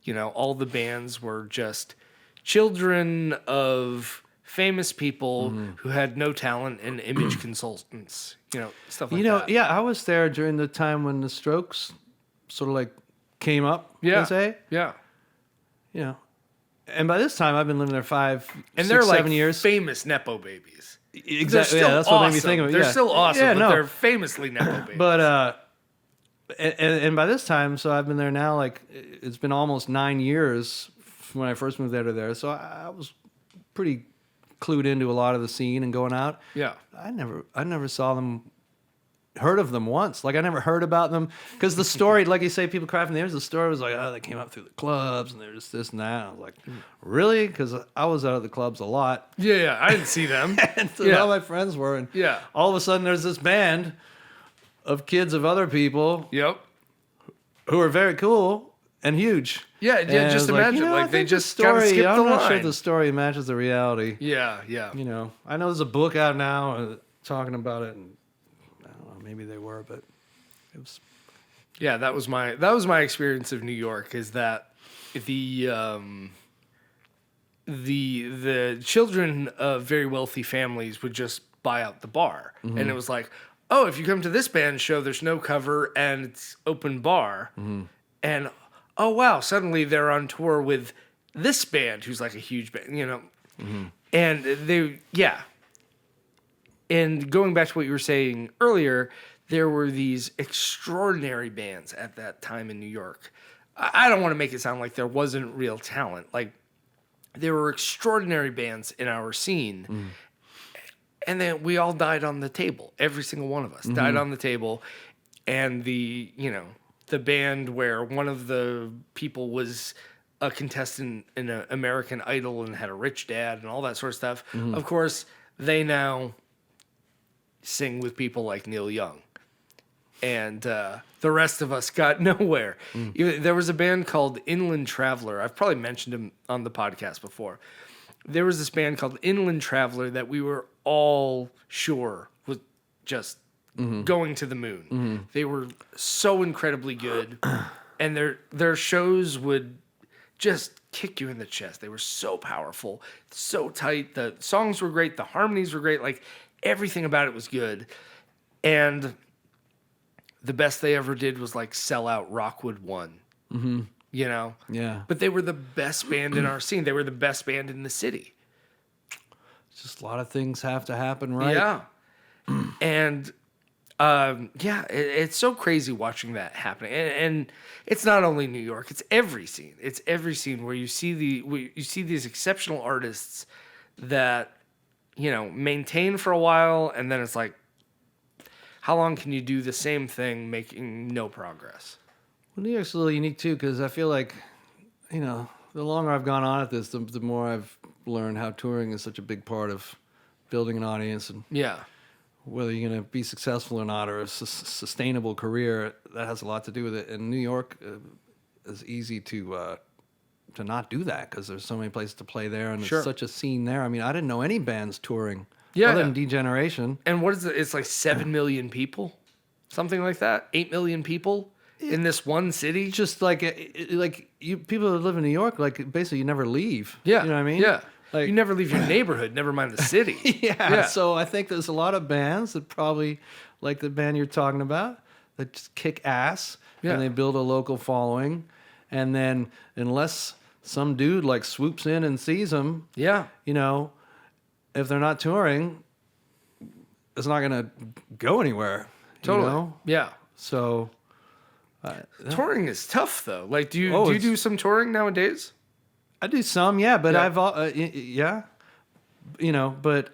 You know, all the bands were just children of famous people who had no talent and image consultants. You know, stuff like that. Yeah, I was there during the time when the Strokes sort of like came up, Yeah. let's say. Yeah. You know. And by this time, I've been living there 5, And 6, they're like 7 years. famous Nepo babies. Exactly. They're still That's awesome. what made me think of it. They're yeah. still awesome, Yeah, but no. they're famously Nepo babies. But and by this time, so I've been there now. Like it's been almost 9 years from when I first moved there to there. So I was pretty clued into a lot of the scene and going out. yeah. I never saw them, heard of them once. Like I never heard about them because the story, like you say, people cry from the ears. The story was like, oh, they came up through the clubs and they're just this and that. I was like, really? Because I was out of the clubs a lot, Yeah. I didn't see them. and so Yeah. all my friends were. And Yeah. all of a sudden, there's this band of kids of other people Yep. who are very cool and huge. Yeah, And yeah. I Just was imagine, I like they think the just kind of story. skipped I'm the not line. sure the story matches the reality. Yeah, yeah. You know, I know there's a book out now talking about it, and I don't know, maybe they were, but it was. Yeah, that was my experience of New York. Is that the children of very wealthy families would just buy out the bar, and it was like, oh, if you come to this band show, there's no cover and it's open bar, and oh wow, suddenly they're on tour with this band who's like a huge band, you know, and And going back to what you were saying earlier, there were these extraordinary bands at that time in New York. I don't want to make it sound like there wasn't real talent. Like, there were extraordinary bands in our scene. And then we all died on the table. Every single one of us died on the table. And the band where one of the people was a contestant in an American Idol and had a rich dad and all that sort of stuff. Of course, they now sing with people like Neil Young. And the rest of us got nowhere. There was a band called Inland Traveler. I've probably mentioned him on the podcast before. There was this band called Inland Traveler that we were all sure was just going to the moon. They were so incredibly good. And their shows would just kick you in the chest. They were so powerful, so tight. The songs were great. The harmonies were great. Like, everything about it was good. And the best they ever did was like sell out Rockwood 1. You know? Yeah. But they were the best band in our scene. They were the best band in the city. Just a lot of things have to happen, right? Yeah. And it's so crazy watching that happening. And it's not only New York, it's every scene. It's every scene where you see these exceptional artists that, you know, maintain for a while, and then it's like, how long can you do the same thing making no progress? Well, New York's a little unique too, because I feel like, you know, the longer I've gone on at this, the more I've learned how touring is such a big part of building an audience, and Yeah. whether you're going to be successful or not, or a sustainable career, that has a lot to do with it. And New York is easy to not do that because there's so many places to play there, and Sure. it's such a scene there. I mean, I didn't know any bands touring Yeah, other yeah. than Degeneration. And what is it? It's like 7 million people, something like that. 8 million people in this one city. Just like you people that live in New York, like basically you never leave. Yeah, You know what I mean? Yeah, Like, you never leave your neighborhood. Never mind the city. yeah. So I think there's a lot of bands that probably, like the band you're talking about, that just kick ass Yeah. and they build a local following, and then unless some dude like swoops in and sees them, Yeah. you know, if they're not touring, it's not gonna go anywhere. Totally. You know? Yeah. So Touring is tough though. Like, do Oh, you do some touring nowadays? I do some, yeah, but Yeah. yeah, you know, but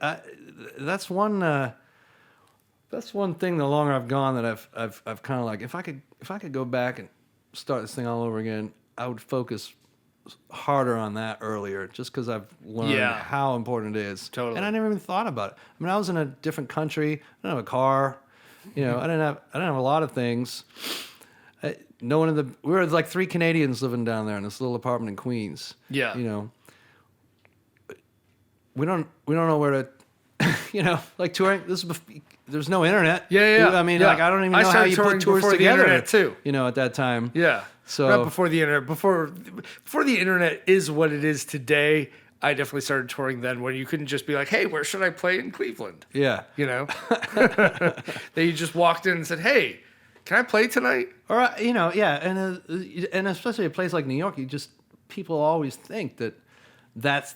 that's one thing. The longer I've gone, that I've kind of like, if I could go back and start this thing all over again, I would focus harder on that earlier, just because I've learned Yeah. how important it is. Totally. And I never even thought about it. I mean, I was in a different country. I didn't have a car. You know, I didn't have a lot of things. We were like 3 Canadians living down there in this little apartment in Queens. Yeah. You know, we don't know where to, you know, like touring. There's no internet. Yeah. I mean, Yeah. like I don't even know how started you touring put tours before the together. internet, too. You know, at that time. Yeah. So- not before the internet. Before the internet is what it is today. I definitely started touring then, when you couldn't just be like, "Hey, where should I play in Cleveland?" Yeah. You know, that you just walked in and said, "Hey, can I play tonight? Or and especially a place like New York, people always think that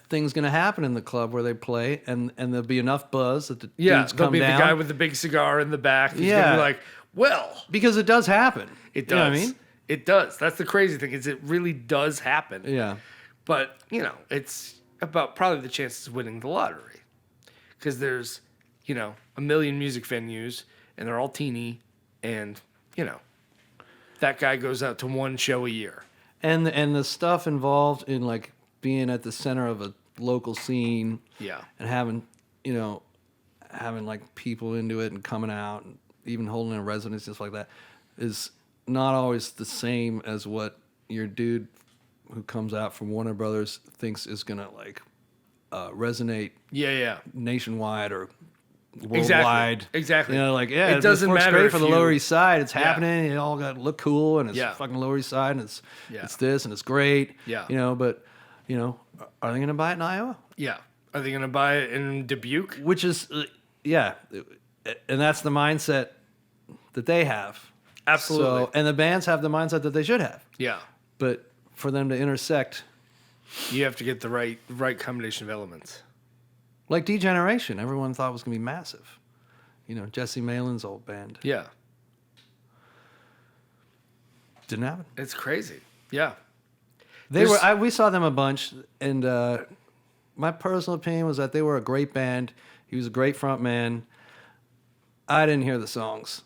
thing's going to happen in the club where they play, and there'll be enough buzz that the dudes there'll come be down. the guy with the big cigar in the back. He's gonna be like, well, because it does happen. it does. You know what I mean? It does. That's the crazy thing, is it really does happen. Yeah. But it's about probably the chances of winning the lottery, because there's a million music venues and they're all teeny, and that guy goes out to one show a year. And the stuff involved in like being at the center of a local scene, and having like people into it and coming out and even holding a residence, stuff like that, is not always the same as what your dude who comes out from Warner Brothers thinks is gonna like resonate nationwide or worldwide. Exactly. It doesn't works matter great if for the you- Lower East Side. It's happening. It all got to look cool, and it's fucking Lower East Side, and it's this, and it's great. Yeah. But are they going to buy it in Iowa? Yeah. Are they going to buy it in Dubuque? Which is, and that's the mindset that they have. Absolutely. So, and the bands have the mindset that they should have. Yeah. But for them to intersect, you have to get the right combination of elements. like Degeneration, everyone thought was going to be massive. Jesse Malin's old band. Yeah. Didn't happen. It's crazy. Yeah. We saw them a bunch, and my personal opinion was that they were a great band. He was a great front man. I didn't hear the songs,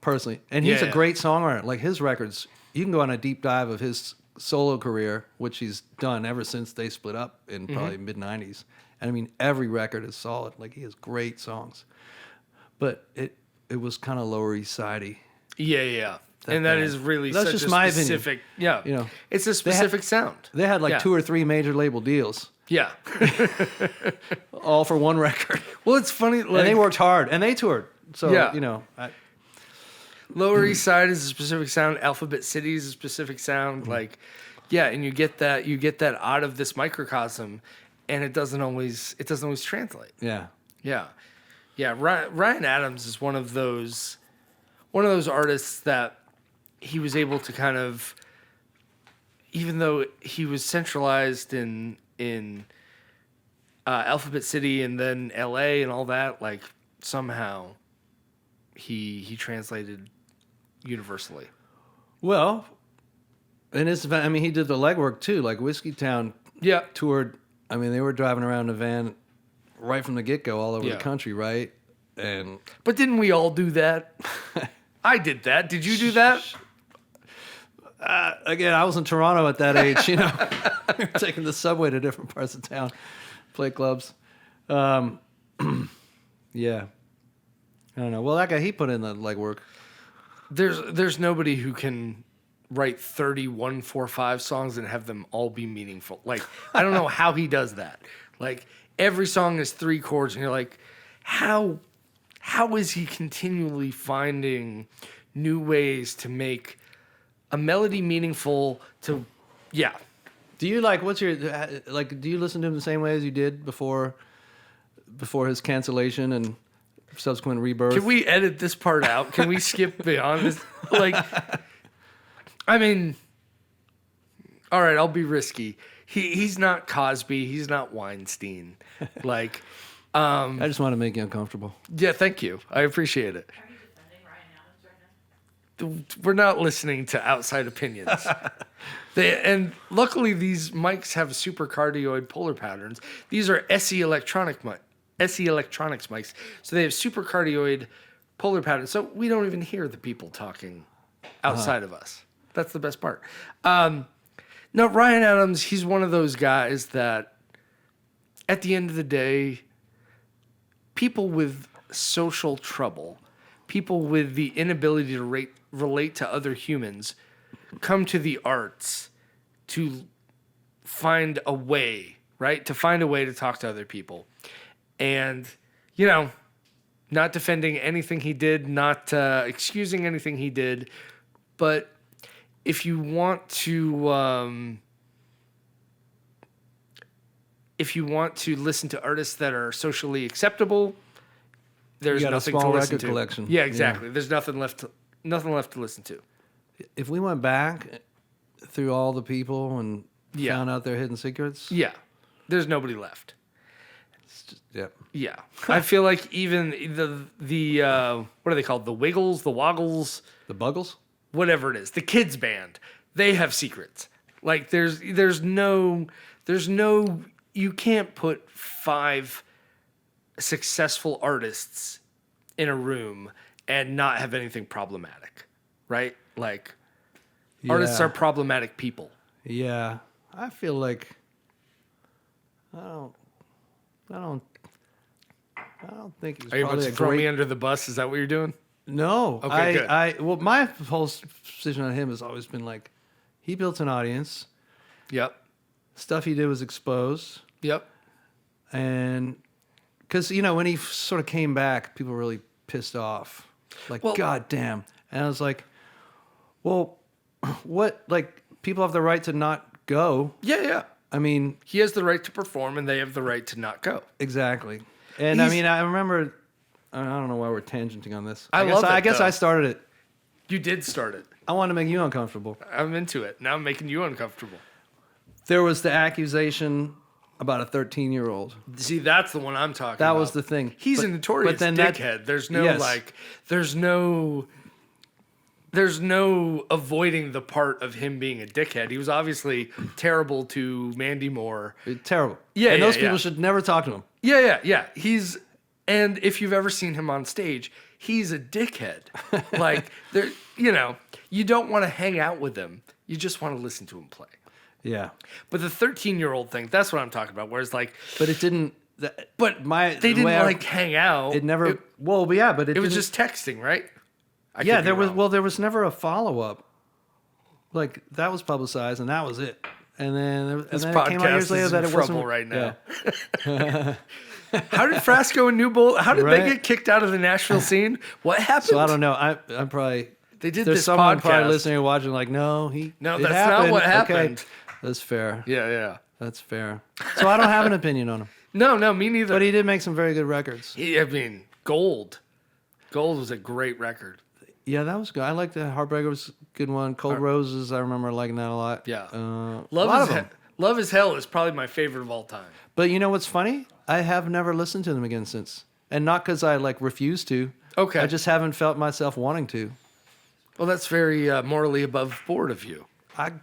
personally. And he's a great songwriter. Like, his records, you can go on a deep dive of his solo career, which he's done ever since they split up in probably mid-90s. And I mean, every record is solid. Like, he has great songs. But it was kind of Lower East Side-y. Yeah. And that is really That's such just a my specific, opinion. It's a specific sound. They had like 2 or 3 major label deals. Yeah. All for one record. Well, it's funny. And they worked hard, and they toured. So, Lower East Side is a specific sound. Alphabet City is a specific sound. And you get that out of this microcosm, and it doesn't always translate. Yeah. Ryan Adams is one of those artists that he was able to kind of, even though he was centralized in Alphabet City and then LA and all that, like, somehow he translated universally. Well, and he did the legwork too. Like, Whiskey Town toured. I mean, they were driving around in a van right from the get-go all over the country, right? But didn't we all do that? I did that. Did you do that? Again, I was in Toronto at that age, We were taking the subway to different parts of town, play clubs. Yeah. I don't know. Well, that guy, he put in the legwork. There's nobody who can write 31-4-5 songs and have them all be meaningful. Like, I don't know how he does that. Like, every song is 3 chords, and you're like, how is he continually finding new ways to make a melody meaningful to, Do you do you listen to him the same way as you did before his cancellation and subsequent rebirth? Can we edit this part out? Can we skip beyond this? Like, I mean, all right, I'll be risky. He's not Cosby. He's not Weinstein. Like, I just want to make you uncomfortable. Yeah, thank you. I appreciate it. Are you defending Ryan Adams right now? We're not listening to outside opinions. And luckily, these mics have supercardioid polar patterns. These are SE Electronics mics, so they have supercardioid polar patterns. So we don't even hear the people talking outside of us. That's the best part. No, Ryan Adams, he's one of those guys that, at the end of the day, people with social trouble, people with the inability to relate to other humans, come to the arts to find a way, right? To find a way to talk to other people. And, not defending anything he did, not excusing anything he did, but if you want to listen to artists that are socially acceptable, there's You got a nothing small to listen record to. collection. Yeah, exactly. There's nothing left Nothing left to listen to. If we went back through all the people and Yeah. found out their hidden secrets, Yeah. There's nobody left. it's just, yeah. Yeah. I feel like even the what are they called? The Wiggles, the Woggles, The Buggles? whatever it is, the kids band, they have secrets. Like there's no you can't put 5 successful artists in a room and not have anything problematic, right? Like artists Yeah. are problematic people. Yeah. I feel like I don't think he's Are you about probably to a throw great... me under the bus? Is that what you're doing? No. Okay, good. Well, my whole position on him has always been like, he built an audience. Yep. Stuff he did was exposed. Yep. And because, when he sort of came back, people were really pissed off. Like, Well- God damn. And I was like, well, what? Like, people have the right to not go. Yeah, yeah. I mean, He has the right to perform and they have the right to not go. exactly. And I mean, I remember, I don't know why we're tangenting on this. I love it, I guess though. I started it. You did start it. I wanted to make you uncomfortable. I'm into it. Now I'm making you uncomfortable. There was the accusation about a 13-year-old. See, that's the one I'm talking about. That was the thing. He's But- a notorious but then that- dickhead. There's no Yes. there's no avoiding the part of him being a dickhead. He was obviously terrible to Mandy Moore. Terrible. Yeah, and yeah, those people yeah. should never talk to him. Yeah. And if you've ever seen him on stage, he's a dickhead. Like there, you don't want to hang out with him. You just want to listen to him play. Yeah. But the 13-year-old thing, that's what I'm talking about. Whereas like, But it didn't. but my they the didn't way I- like hang out. It never. It, well, but yeah, but it was didn't- just texting, right? I Yeah, could be there was. wrong. Well, there was never a follow up. Like that was publicized, and that was it. And then, This it came out years podcast later is that in it wasn't trouble right now. Yeah. How did Frasco and Newbould? How did they Right. get kicked out of the Nashville scene? What happened? So I don't know. I'm probably. They did There's this someone podcast. probably listening and watching, like, no, No, it that's not happened. what Okay. happened. That's fair. Yeah. That's fair. So I don't have an opinion on him, No, me neither. but he did make some very good records. I mean, Gold. Gold was a great record. Yeah, that was good. I liked the Heartbreaker was a good one. Cold Roses, I remember liking that a lot. Yeah. a lot Love of is, them. Love is Hell is probably my favorite of all time. But you know what's funny? I have never listened to them again since, and not because I refuse to. Okay. I just haven't felt myself wanting to. Well, that's very morally above board of you. I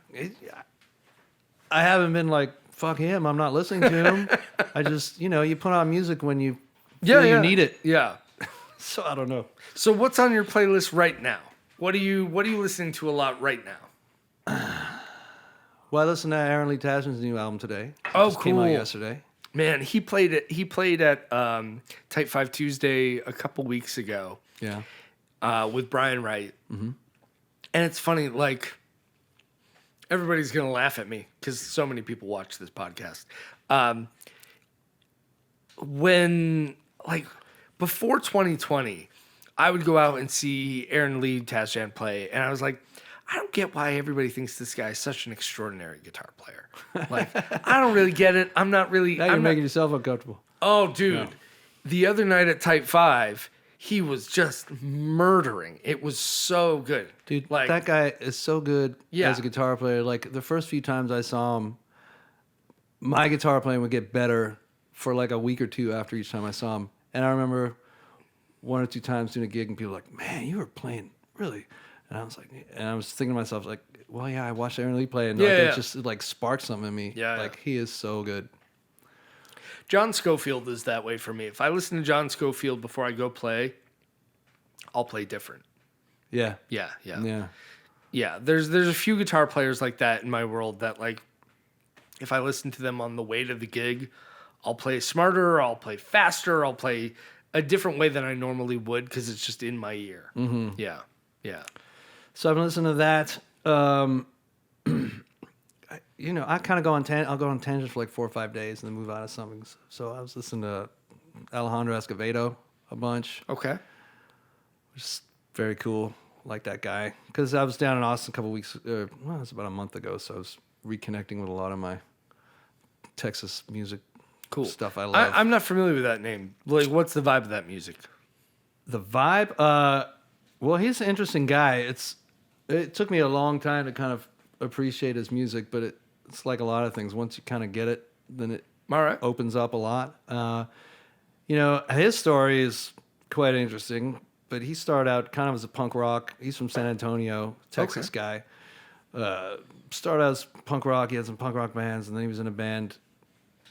haven't been like, fuck him, I'm not listening to him. I just, you put on music when you feel you need it. Yeah. So I don't know. So what's on your playlist right now? What are you listening to a lot right now? Well, I listened to Aaron Lee Tasman's new album today. It Oh, just came out cool. yesterday. Man, he played at Type 5 Tuesday a couple weeks ago Yeah. with Brian Wright. Mm-hmm. And it's funny, like, everybody's going to laugh at me because so many people watch this podcast. Before 2020, I would go out and see Aaron Lee Tasman play, and I was like, I don't get why everybody thinks this guy is such an extraordinary guitar player. Like, I don't really get it. I'm not really. Now you're I'm not- making yourself uncomfortable. Oh, dude. The other night at Type 5, he was just murdering. It was so good. Dude, that guy is so good Yeah. as a guitar player. Like, the first few times I saw him, my guitar playing would get better for like a week or two after each time I saw him. And I remember one or two times doing a gig and people were like, man, you were playing really. And I was like, and I was thinking to myself, like, well, yeah, I watched Aaron Lee play and like, Yeah. it just sparked something in me. Yeah. Like, he is so good. John Scofield is that way for me. If I listen to John Scofield before I go play, I'll play different. Yeah. Yeah. There's a few guitar players like that in my world that, like, if I listen to them on the way to the gig, I'll play smarter, I'll play faster, I'll play a different way than I normally would because it's just in my ear. Mm-hmm. Yeah. So I've been listening to that. I kind of go on I'll go on tangent for like 4 or 5 days and then move out of something. So I was listening to Alejandro Escovedo a bunch, Okay. which is very cool. Like that guy, because I was down in Austin a couple weeks. It was about a month ago, so I was reconnecting with a lot of my Texas music Cool. stuff I love. I'm not familiar with that name. Like, what's the vibe of that music? The vibe, Well, he's an interesting guy. It took me a long time to kind of appreciate his music, but it's like a lot of things. Once you kind of get it, then it All right. opens up a lot. His story is quite interesting, but he started out kind of as a punk rock. He's from San Antonio, Texas guy. Started out as punk rock. He had some punk rock bands, and then he was in a band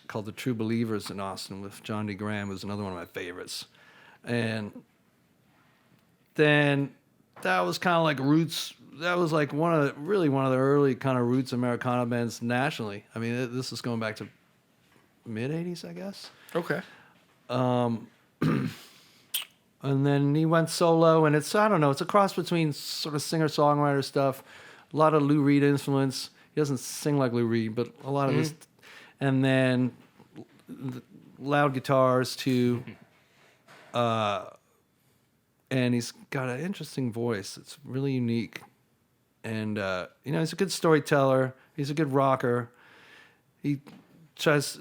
called the True Believers in Austin with John D. Graham, who's another one of my favorites. And then that was kind of like roots. That was like one of the early kind of roots Americana bands nationally. I mean, this is going back to mid '80s, I guess. Okay. And then he went solo, and it's a cross between sort of singer-songwriter stuff, a lot of Lou Reed influence. He doesn't sing like Lou Reed, but a lot of this, and then loud guitars too. And he's got an interesting voice. It's really unique. And, he's a good storyteller. He's a good rocker. He tries...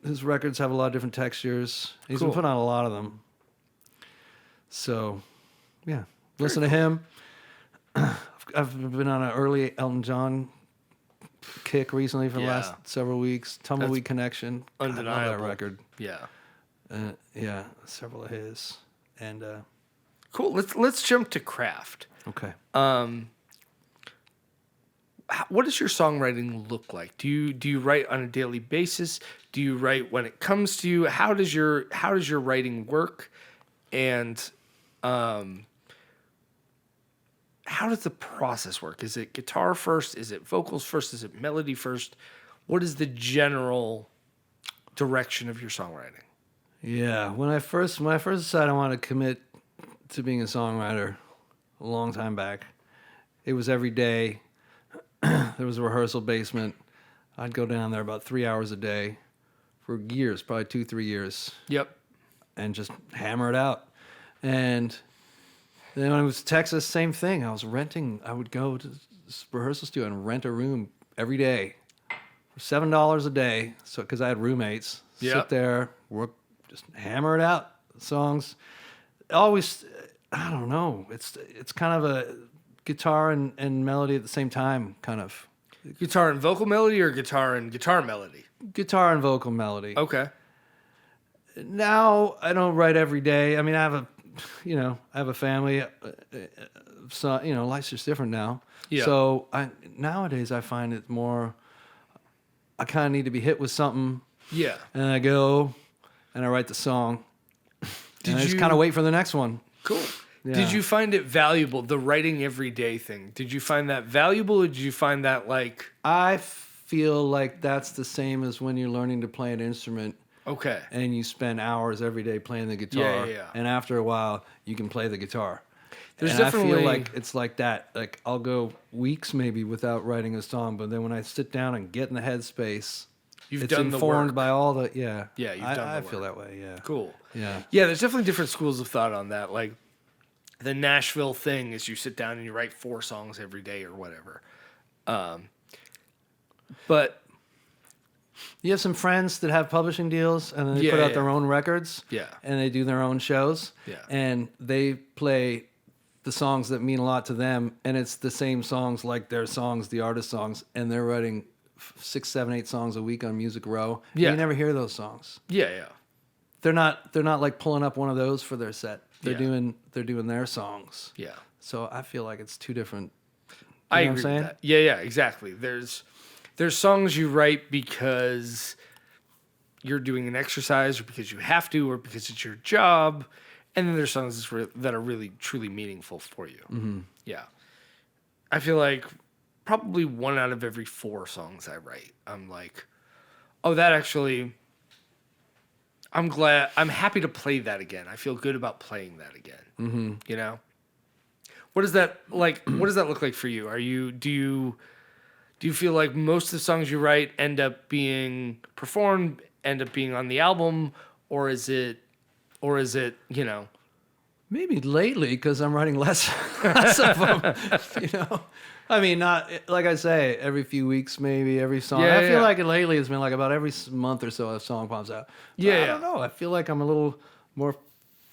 His records have a lot of different textures. He's been put on a lot of them. So, yeah. Listen to him. I've been on an early Elton John kick recently for the last several weeks. Tumbleweed Connection. Undeniable. I love that record. Yeah. Several of his. And Cool. Let's jump to craft. okay. What does your songwriting look like? Do you write on a daily basis? Do you write when it comes to you? How does your writing work? And how does the process work? Is it guitar first? Is it vocals first? Is it melody first? What is the general direction of your songwriting? Yeah, when I first decided I wanted to commit to being a songwriter a long time back, it was every day. There was a rehearsal basement. I'd go down there about 3 hours a day for years, probably 2-3 years. Yep. And just hammer it out. And then when I was in Texas, same thing. I would go to this rehearsal studio and rent a room every day for $7 a day. So, because I had roommates, sit there, work, just hammer it out. Songs, always, I don't know. It's kind of a guitar and melody at the same time, kind of. Guitar and vocal melody, or guitar and guitar melody? Guitar and vocal melody. Okay. Now I don't write every day. I mean, I have a family. So life's just different now. Yeah. So nowadays I find it more. I kind of need to be hit with something. Yeah. And I go, and I write the song. And I just kind of wait for the next one. Cool. Yeah. Did you find it valuable, the writing every day thing? Did you find that valuable, or did you find that like... I feel like that's the same as when you're learning to play an instrument. Okay. And you spend hours every day playing the guitar. Yeah. And after a while, you can play the guitar. There's and definitely... I feel like it's like that. Like, I'll go weeks maybe without writing a song, but then when I sit down and get in the headspace... You've it's done the informed work. by all the... Yeah. Yeah, you've done the I work. feel that way, yeah. Cool. Yeah. Yeah, there's definitely different schools of thought on that. Like, the Nashville thing is you sit down and you write 4 songs every day or whatever. But you have some friends that have publishing deals, and then they put out their own records. Yeah. And they do their own shows. Yeah. And they play the songs that mean a lot to them, and it's the same songs like their songs, the artist songs, and they're writing 6, 7, 8 songs a week on Music Row. Yeah. You never hear those songs. yeah. They're not like pulling up one of those for their set. They're Yeah. doing their songs. Yeah. So I feel like it's two different. I know what I'm agree saying? with that. Yeah, exactly. There's songs you write because you're doing an exercise, or because you have to, or because it's your job, and then there's songs that are really truly meaningful for you. Mm-hmm. Yeah, I feel like probably 1 out of every 4 songs I write, I'm like, oh, that actually. I'm happy to play that again. I feel good about playing that again. Mm-hmm. You know, what does that like? What does that look like for you? Do you feel like most of the songs you write end up being performed, end up being on the album, or is it Maybe lately, because I'm writing less of them. I mean, not like I say, every few weeks, maybe every song. Yeah, I feel like lately it's been like about every month or so a song pops out. But I don't know. I feel like I'm a little more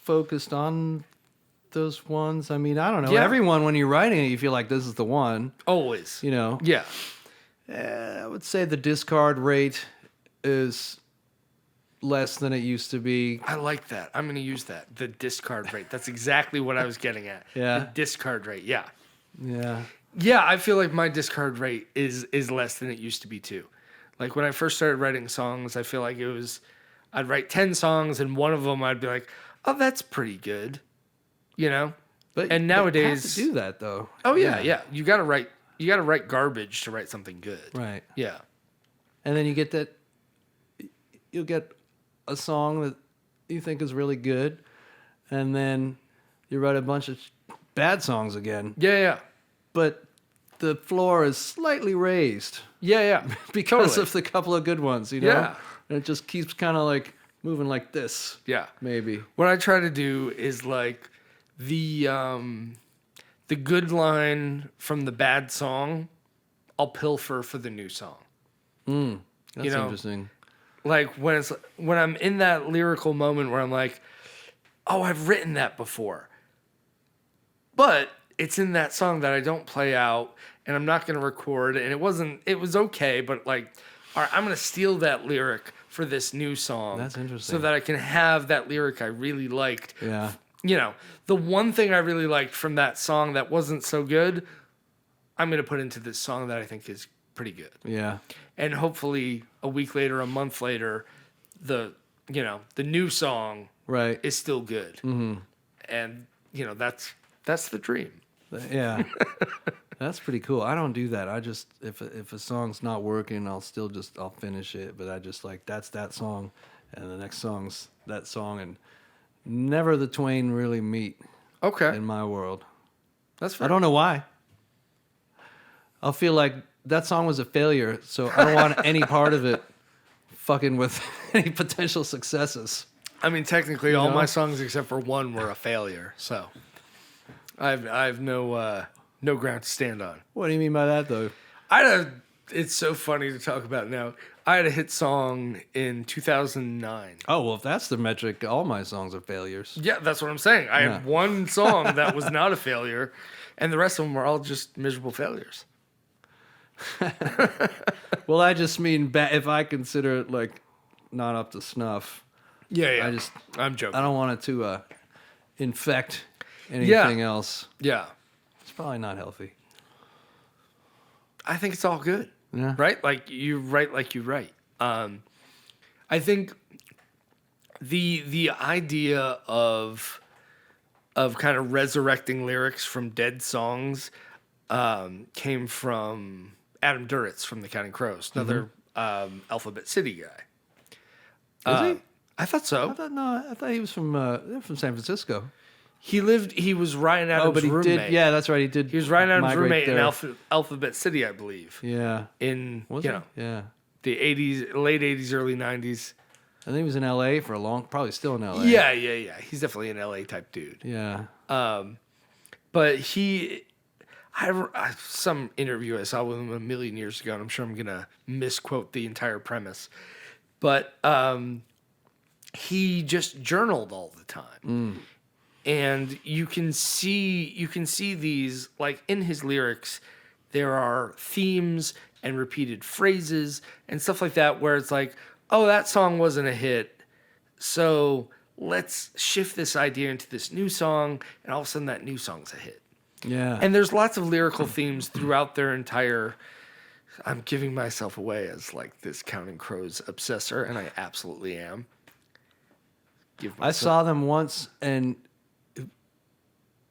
focused on those ones. I mean, I don't know. Yeah. Everyone, when you're writing it, you feel like this is the one. Always. You know. Yeah. I would say the discard rate is less than it used to be. I like that. I'm going to use that. The discard rate. That's exactly what I was getting at. Yeah. The discard rate. Yeah. Yeah. Yeah, I feel like my discard rate is less than it used to be too. Like when I first started writing songs, I feel like I'd write 10 songs and one of them I'd be like, "Oh, that's pretty good." You know? And nowadays you have to do that though. Oh yeah. You got to write garbage to write something good. Right. Yeah. And then you'll get a song that you think is really good, and then you write a bunch of bad songs again. Yeah. But the floor is slightly raised Yeah. because Totally. of the couple of good ones, you know? Yeah. And it just keeps kind of like moving like this, Yeah. maybe. What I try to do is like the good line from the bad song, I'll pilfer for the new song. That's You know, interesting. Like when I'm in that lyrical moment where I'm like, "Oh, I've written that before." But it's in that song that I don't play out and I'm not going to record, and it was okay, but like, all right, I'm going to steal that lyric for this new song. That's interesting. So that I can have that lyric I really liked. Yeah. You know, the one thing I really liked from that song that wasn't so good, I'm going to put into this song that I think is pretty good. Yeah. And hopefully a week later, a month later, the new song Right. is still good. Mm-hmm. And, that's the dream. Yeah. That's pretty cool. I don't do that. I just if a song's not working, I'll finish it, but I just like that's that song and the next song's that song, and never the twain really meet Okay. in my world. That's fair. I don't know why. I'll feel like that song was a failure, so I don't want any part of it fucking with any potential successes. I mean, technically, all know? my songs except for one were a failure. So I have no ground to stand on. What do you mean by that, though? It's so funny to talk about now. I had a hit song in 2009. Oh, well, if that's the metric, all my songs are failures. Yeah, that's what I'm saying. I had one song that was not a failure, and the rest of them were all just miserable failures. Well, I just mean if I consider it like not up to snuff. Yeah. I'm I joking. don't want it to infect anything else. Yeah. It's probably not healthy. I think it's all good. Yeah. Right? Like you write like you write. I think the idea of kind of resurrecting lyrics from dead songs came from Adam Duritz from the Counting Crows, another Alphabet City guy. Is he? I thought so. I thought he was from San Francisco. He was Ryan Adams' but he roommate. did. Yeah, that's right. He did. He was Ryan Adams' migrate roommate in there. Alphabet City, I believe. Yeah. In Was he? Yeah. the 80s, late 80s, early 90s. I think he was in L.A. for a long. Probably still in L.A. Yeah. He's definitely an LA type dude. Yeah. But some interview I saw with him a million years ago, and I'm sure I'm gonna misquote the entire premise, but he just journaled all the time, and you can see these, like, in his lyrics, there are themes and repeated phrases and stuff like that, where it's like, oh, that song wasn't a hit, so let's shift this idea into this new song, and all of a sudden that new song's a hit. Yeah. And there's lots of lyrical themes throughout their entire... I'm giving myself away as like this Counting Crows obsessor, and I absolutely am. I saw them once, and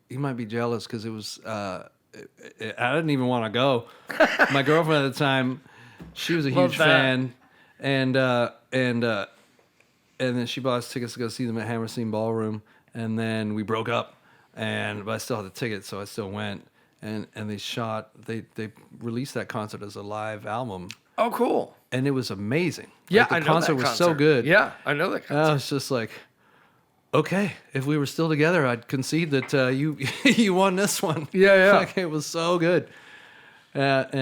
you might be jealous because it was. I didn't even want to go. My girlfriend at the time, she was a Love huge that. fan, and then she bought us tickets to go see them at Hammerstein Ballroom, and then we broke up, but I still had the ticket, so I still went. And they released that concert as a live album, Oh, cool. and it was amazing. Yeah, Like, I the know concert that was so good. Yeah, I know that And I concert. was just like, okay, if we were still together, I'd concede that you you won this one. Yeah. Like, it was so good. So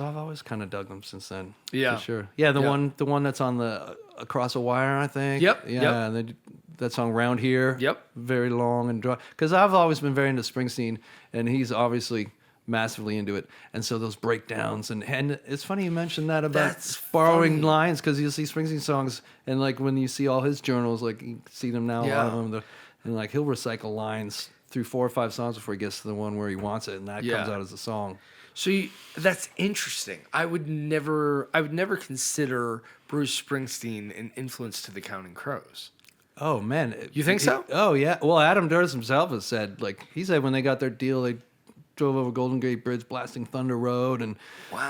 I've always kind of dug them since then. Yeah. for sure. Yeah, the Yeah. one that's on the Across a Wire, I think. Yep, Yeah, yep. and that song "Round Here." Yep. Very long and dry. Because I've always been very into Springsteen, and he's obviously massively into it. And so those breakdowns and it's funny you mentioned that about That's borrowing funny. lines, because you'll see Springsteen songs, and like when you see all his journals, like you see them now, a lot of them, and like he'll recycle lines through 4 or 5 songs before he gets to the one where he wants it, and that comes out as a song. So that's interesting. I would never consider Bruce Springsteen an influence to the Counting Crows. Oh man, You think so? Oh yeah. Well, Adam Duritz himself has said, like he said when they got their deal, they drove over Golden Gate Bridge, blasting Thunder Road, and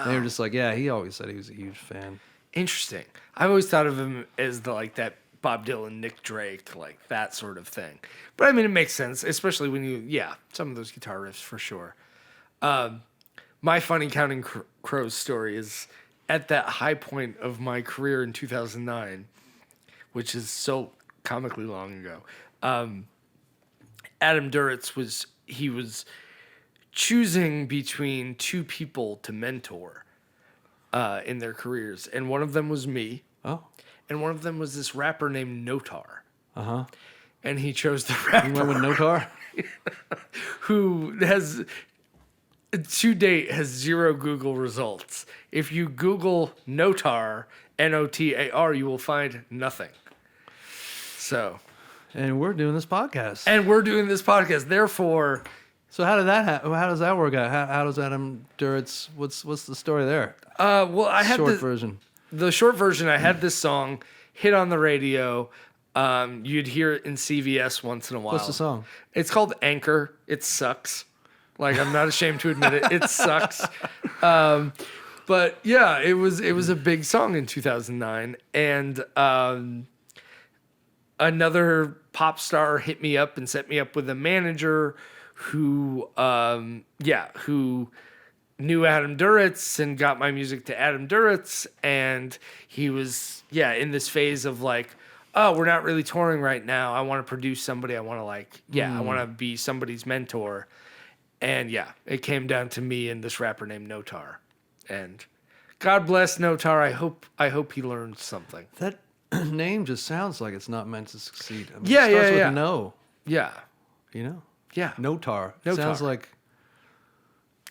they were just like, yeah. He always said he was a huge fan. Interesting. I've always thought of him as that Bob Dylan, Nick Drake, like that sort of thing. But I mean, it makes sense, especially when some of those guitar riffs for sure. My funny Counting Crows story is at that high point of my career in 2009, which is so comically long ago. Adam Duritz was choosing between 2 people to mentor in their careers, and one of them was me. Oh. And one of them was this rapper named Notar. Uh-huh. And he chose the rapper. You went with Notar? Who has, to date, has 0 Google results. If you Google Notar, Notar, you will find nothing. So. And we're doing this podcast. Therefore. So how did that happen? How does that work out? How does Adam Duritz, what's the story there? Well, I had short version. The short version, I had this song hit on the radio. You'd hear it in CVS once in a while. What's the song? It's called Anchor. It sucks. Like, I'm not ashamed to admit it. It sucks. But yeah, it was a big song in 2009. And another pop star hit me up and set me up with a manager who knew Adam Duritz and got my music to Adam Duritz, and he was in this phase of like, oh, we're not really touring right now. I want to produce somebody. I want to I want to be somebody's mentor, and it came down to me and this rapper named Notar, and God bless Notar. I hope he learned something. That name just sounds like it's not meant to succeed. I mean, Yeah, it starts yeah, with yeah. no. Yeah, You know? yeah. Notar. Notar. Sounds like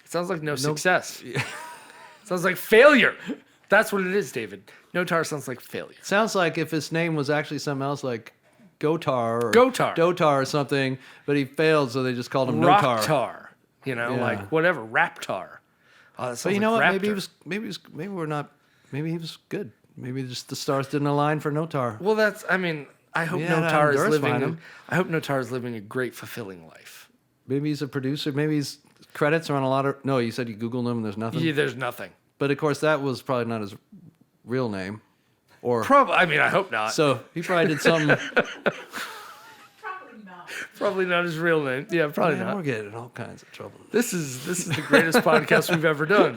It sounds like no success. Sounds like failure. That's what it is, David. Notar sounds like failure. sounds like if his name was actually something else, like Gotar or Gotar. Dotar or something, but he failed, so they just called him Notar. Rocktar. Yeah. Like whatever. Raptar. Oh, that sounds But you like know what? Raptor. Maybe he was good. Maybe just the stars didn't align for Notar. Well, I hope Yeah, Notar Adam is Duritz find living. him. I hope Notar is living a great, fulfilling life. Maybe he's a producer. Maybe his credits are on a lot of. No, you said you Googled him and there's nothing. Yeah, there's nothing. But of course, that was probably not his real name. Or Probably. I mean, I hope not. so he probably did something. Probably not. Probably not his real name. Yeah, probably Man, not. we're getting in all kinds of trouble. This is the greatest podcast we've ever done.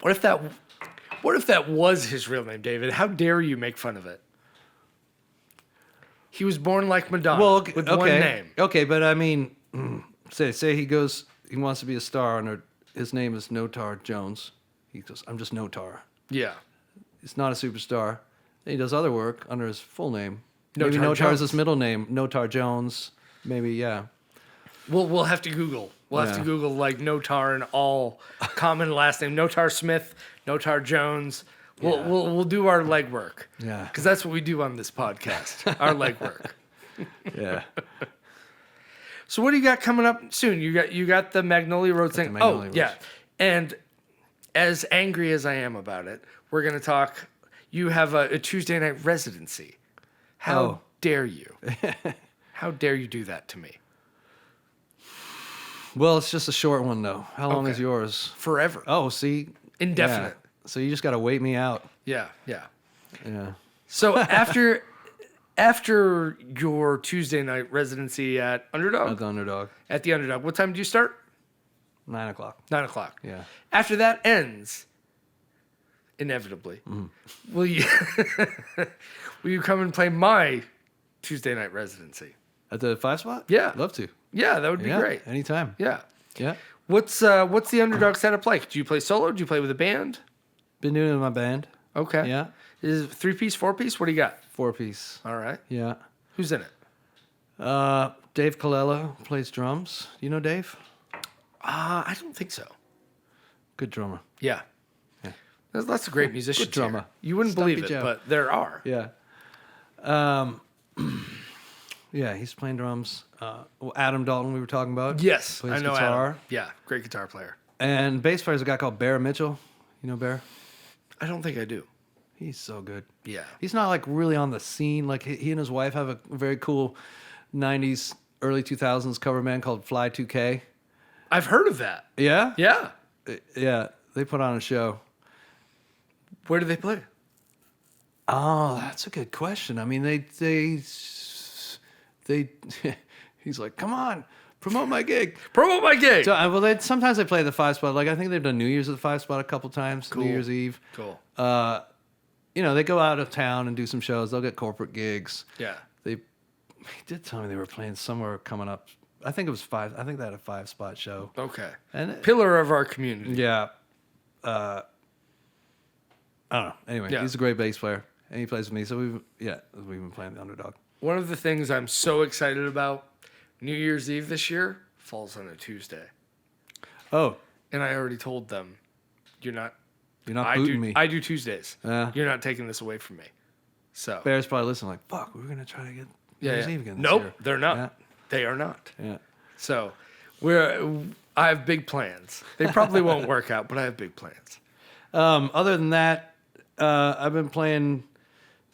What if that was his real name, David? How dare you make fun of it? He was born like Madonna with one name. Okay, but I mean, say he wants to be a star, and his name is Notar Jones. He goes, I'm just Notar. Yeah. He's not a superstar. Then he does other work under his full name. Maybe Notar Notar Jones. is his middle name, Notar Jones. Maybe, yeah. We'll have to Google. We'll have to Google like Notar and all common last name. Notar Smith, Notar Jones. We'll do our legwork. Yeah. Because that's what we do on this podcast. Our legwork. Yeah. So what do you got coming up soon? You got the Magnolia Road thing. Magnolia Yeah. Road. And as angry as I am about it, we're gonna talk. You have a Tuesday night residency. How dare you? How dare you do that to me? Well, it's just a short one, though. How long Okay. is yours? Forever. Oh, see? Indefinite. Yeah. So you just got to wait me out. Yeah. Yeah. So after your Tuesday night residency at Underdog, At the Underdog. at the Underdog, what time do you start? 9 o'clock. 9:00. Yeah. After that ends, inevitably, will you will you come and play my Tuesday night residency? At the 5 spot? Yeah. Love to. Yeah, that would be Yeah. great. Anytime. Yeah. Yeah. What's the Underdog setup like? Do you play solo? Do you play with a band? Been doing it in my band. Okay. Yeah. Is it 3-piece, 4-piece? What do you got? 4-piece. All right. Yeah. Who's in it? Dave Colella plays drums. You know Dave? I don't think so. Good drummer. Yeah. Yeah. There's lots of great musicians Good drummer. here. You wouldn't Stumpy believe it, Joe. but there are. Yeah. Yeah, he's playing drums. Adam Dalton, we were talking about. Yes, plays I know guitar. Adam. Yeah, great guitar player. And bass player is a guy called Bear Mitchell. You know Bear? I don't think I do. He's so good. Yeah. He's not like really on the scene. Like he and his wife have a very cool 90s, early 2000s cover band called Fly 2K. I've heard of that. Yeah? Yeah. Yeah, they put on a show. Where do they play? Oh, that's a good question. I mean, they he's like, come on, promote my gig. Promote my gig. So, sometimes they play the 5 spot. Like I think they've done New Year's at the 5 spot a couple times. Cool. New Year's Eve. Cool. They go out of town and do some shows. They'll get corporate gigs. Yeah. He did tell me they were playing somewhere coming up. I think it was 5. I think they had a 5 spot show. Okay. And Pillar of our community. yeah. I don't know. Anyway, Yeah. he's a great bass player, and he plays with me. So we've been playing the Underdog. One of the things I'm so excited about, New Year's Eve this year falls on a Tuesday. Oh, And I already told them, you're not booting me. I do Tuesdays. Yeah. You're not taking this away from me. So Bears probably listen like, fuck, we're gonna try to get New Year's Eve again. This Nope, year. they're not. Yeah. They are not. Yeah. So I have big plans. They probably won't work out, but I have big plans. Other than that, I've been playing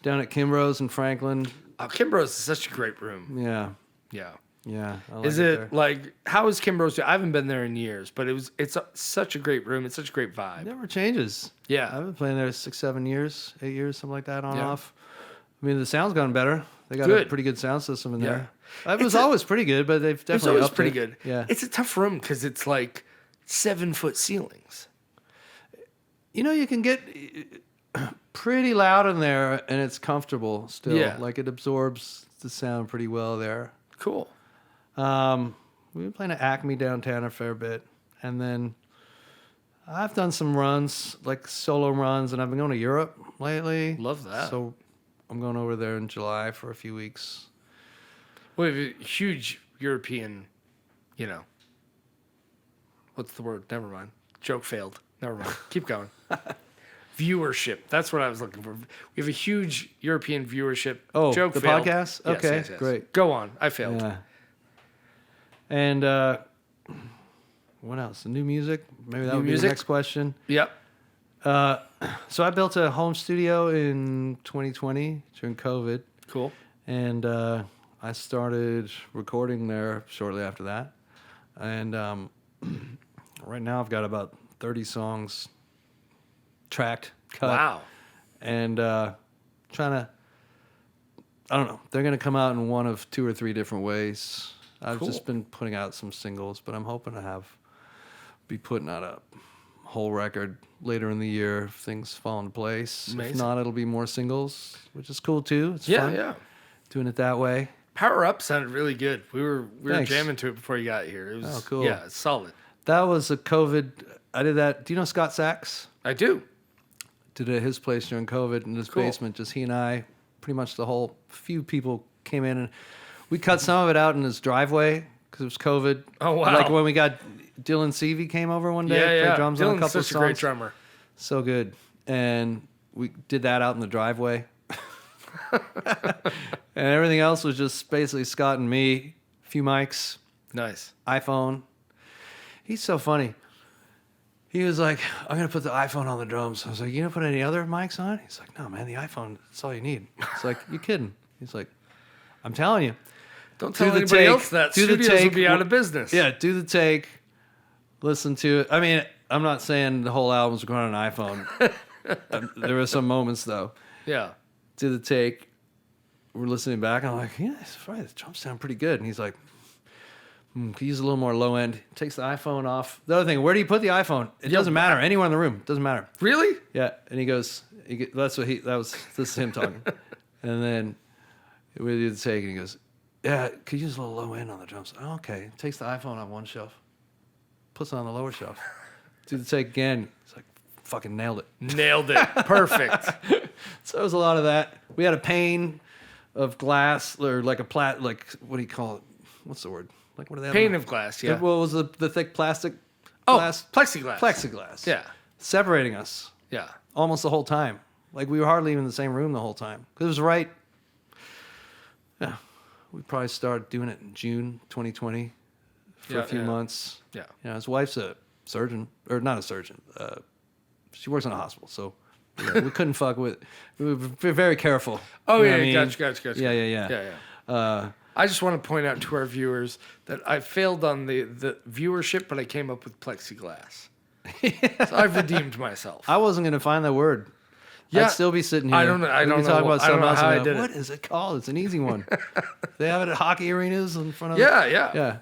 down at Kimbrough's in Franklin. Oh, Kimbrough's is such a great room. Yeah. Yeah. Yeah. I like Is there. it like, how is Kimbrough's? I haven't been there in years, but it's such a great room. It's such a great vibe. It never changes. Yeah. I've been playing there 6, 7 years, 8 years, something like that, on and Yeah. off. I mean, the sound's gotten better. They got a Good. pretty good sound system in Yeah. there. It was always pretty good, but they've It's definitely always upped pretty it. good. Yeah. It's a tough room because it's like 7-foot ceilings. You can get pretty loud in there, and it's comfortable still. Yeah. Like it absorbs the sound pretty well there. Cool. We've been playing at Acme downtown a fair bit, and then I've done some runs, like solo runs, and I've been going to Europe lately. Love that. So I'm going over there in July for a few weeks. We have a huge European, what's the word? Never mind. Joke failed. Never mind. Keep going. Viewership. That's what I was looking for. We have a huge European viewership. Oh, Joke the failed. podcast? Yes, Okay, yes, yes. great. Go on. I failed. Yeah. And what else? The new music? Maybe that New would be music? the next question. Yep. So I built a home studio in 2020 during COVID, Cool. and I started recording there shortly after that. And right now I've got about 30 songs tracked, cut. Wow. And trying to, I don't know, they're going to come out in one of 2 or 3 different ways. I've Cool. just been putting out some singles, but I'm hoping to be putting out a whole record later in the year if things fall into place. If Amazing. not, it'll be more singles, which is cool too. It's Yeah, fun yeah. doing it that way. Power Up sounded really good. We were Thanks. jamming to it before you got here. It was Oh, cool. Yeah, it's solid. That was a COVID. I did that. Do you know Scott Sachs? I do. Did it at his place during COVID in his Cool. basement. Just he and I, pretty much the whole few people came in, and we cut some of it out in his driveway because it was COVID. Oh, wow. Like when we got Dylan Seavey came over one day, Yeah, played yeah. drums on a Dylan's couple of such songs. a great drummer. So good. And we did that out in the driveway. And everything else was just basically Scott and me, a few mics, Nice. iPhone. He's so funny. He was like, I'm going to put the iPhone on the drums. I was like, you going to put any other mics on? He's like, no, man, the iPhone, that's all you need. It's like, you kidding? He's like, I'm telling you. Don't Do tell the anybody take. else that. Do the Studios take. will be out of business. Yeah, do the take, listen to it. I mean, I'm not saying the whole album's recorded on an iPhone. There were some moments, though. Yeah. Do the take. We're listening back, and I'm like, yeah, it's right. The drums sound pretty good. And he's like, could use a little more low end. Takes the iPhone off. The other thing, where do you put the iPhone? It doesn't matter. Anyone in the room, doesn't matter. Really? Yeah. And he goes, this is him talking. And then we do the take, and he goes, yeah, could use a little low end on the drums. Oh, okay. Takes the iPhone on one shelf, puts it on the lower shelf. Do the take again. He's like, fucking nailed it. Nailed it. Perfect. So there was a lot of that. We had a pane of glass, or like a like, what do you call it? What's the word? Like, what do they have? Pane of glass, yeah. What was the thick plastic Oh, glass? plexiglass. Plexiglass. Yeah. Separating us Yeah. almost the whole time. Like, we were hardly even in the same room the whole time. 'Cause it was right. Yeah. We probably started doing it in June 2020 for a few months. Yeah. You know, his wife's a surgeon, or not a surgeon. She works in a hospital, so we couldn't fuck with. We were very careful. Oh, You know yeah, what I mean? gotcha. Yeah. I just want to point out to our viewers that I failed on the viewership, but I came up with plexiglass. So I've redeemed myself. I wasn't gonna find that word. Yeah. I'd still be sitting here. I don't know. I We'd be don't talking know. about I don't something know else. how and I go, did it. what is it called? It's an easy one. They have it at hockey arenas in front of. Yeah. Yeah.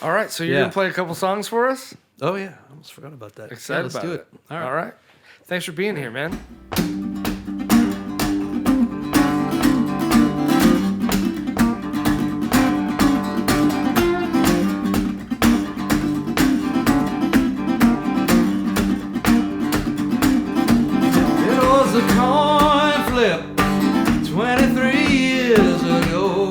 All right, so you're Yeah. gonna play a couple songs for us? Oh yeah, I almost forgot about that. Excited Yeah, let's about do it. it. All right. Thanks for being here, man. It was a coin flip 23 years ago.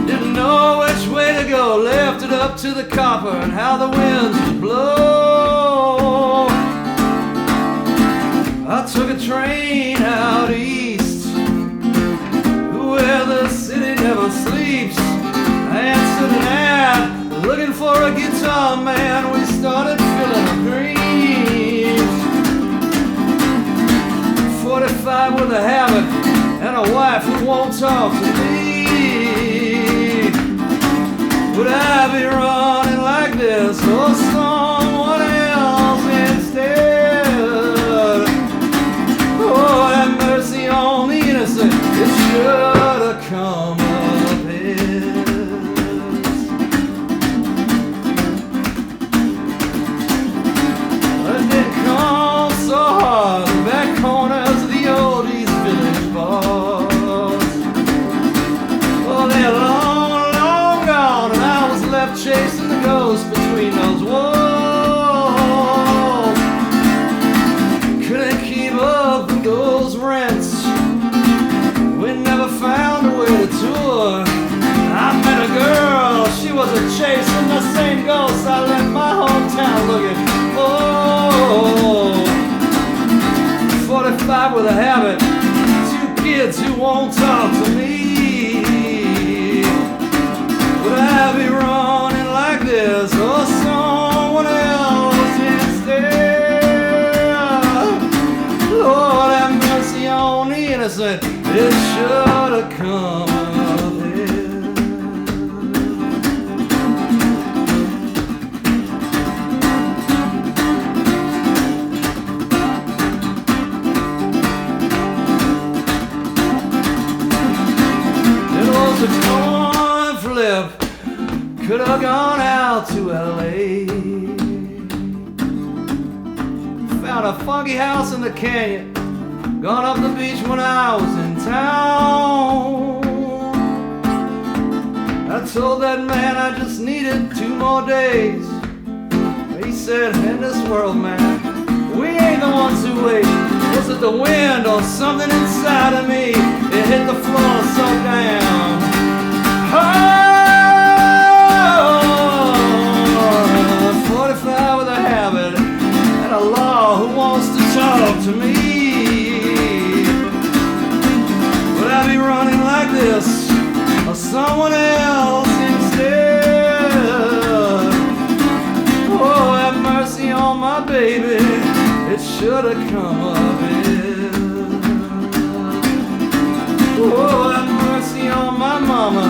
Didn't know which way to go, left it up to the copper and how the winds would blow. I took a train out east, where the city never sleeps. I answered an ad, looking for a guitar man. We started filling the dreams. 45 with a habit and a wife who won't talk to me. Would I be running like this or someone else instead? Oh, have mercy on the innocent. It should have come of this. It did come so hard. The back corners of the old East Village bars. Oh, they're long, long gone, and I was left chasing the ghosts between those walls. Couldn't keep up with those rents. We never found a way to tour. I met a girl, she was a chasing the same ghosts I left my hometown looking for. 45 with a habit, 2 kids who won't talk to me. Would I be running like this or someone else instead? Lord have mercy on the innocent. It should have come of it. It was a coin flip. Could have gone out to LA. Found a funky house in the canyon. Gone up the beach when I was in town. I told that man I just needed 2 more days. He said, in this world, man, we ain't the ones who wait. Was it the wind or something inside of me? It hit the floor so down. Oh, 45 with a habit and a law who wants to talk to me. Would I be running like this or someone else instead? Oh, have mercy on my baby. It should have come of it. Oh, have mercy on my mama.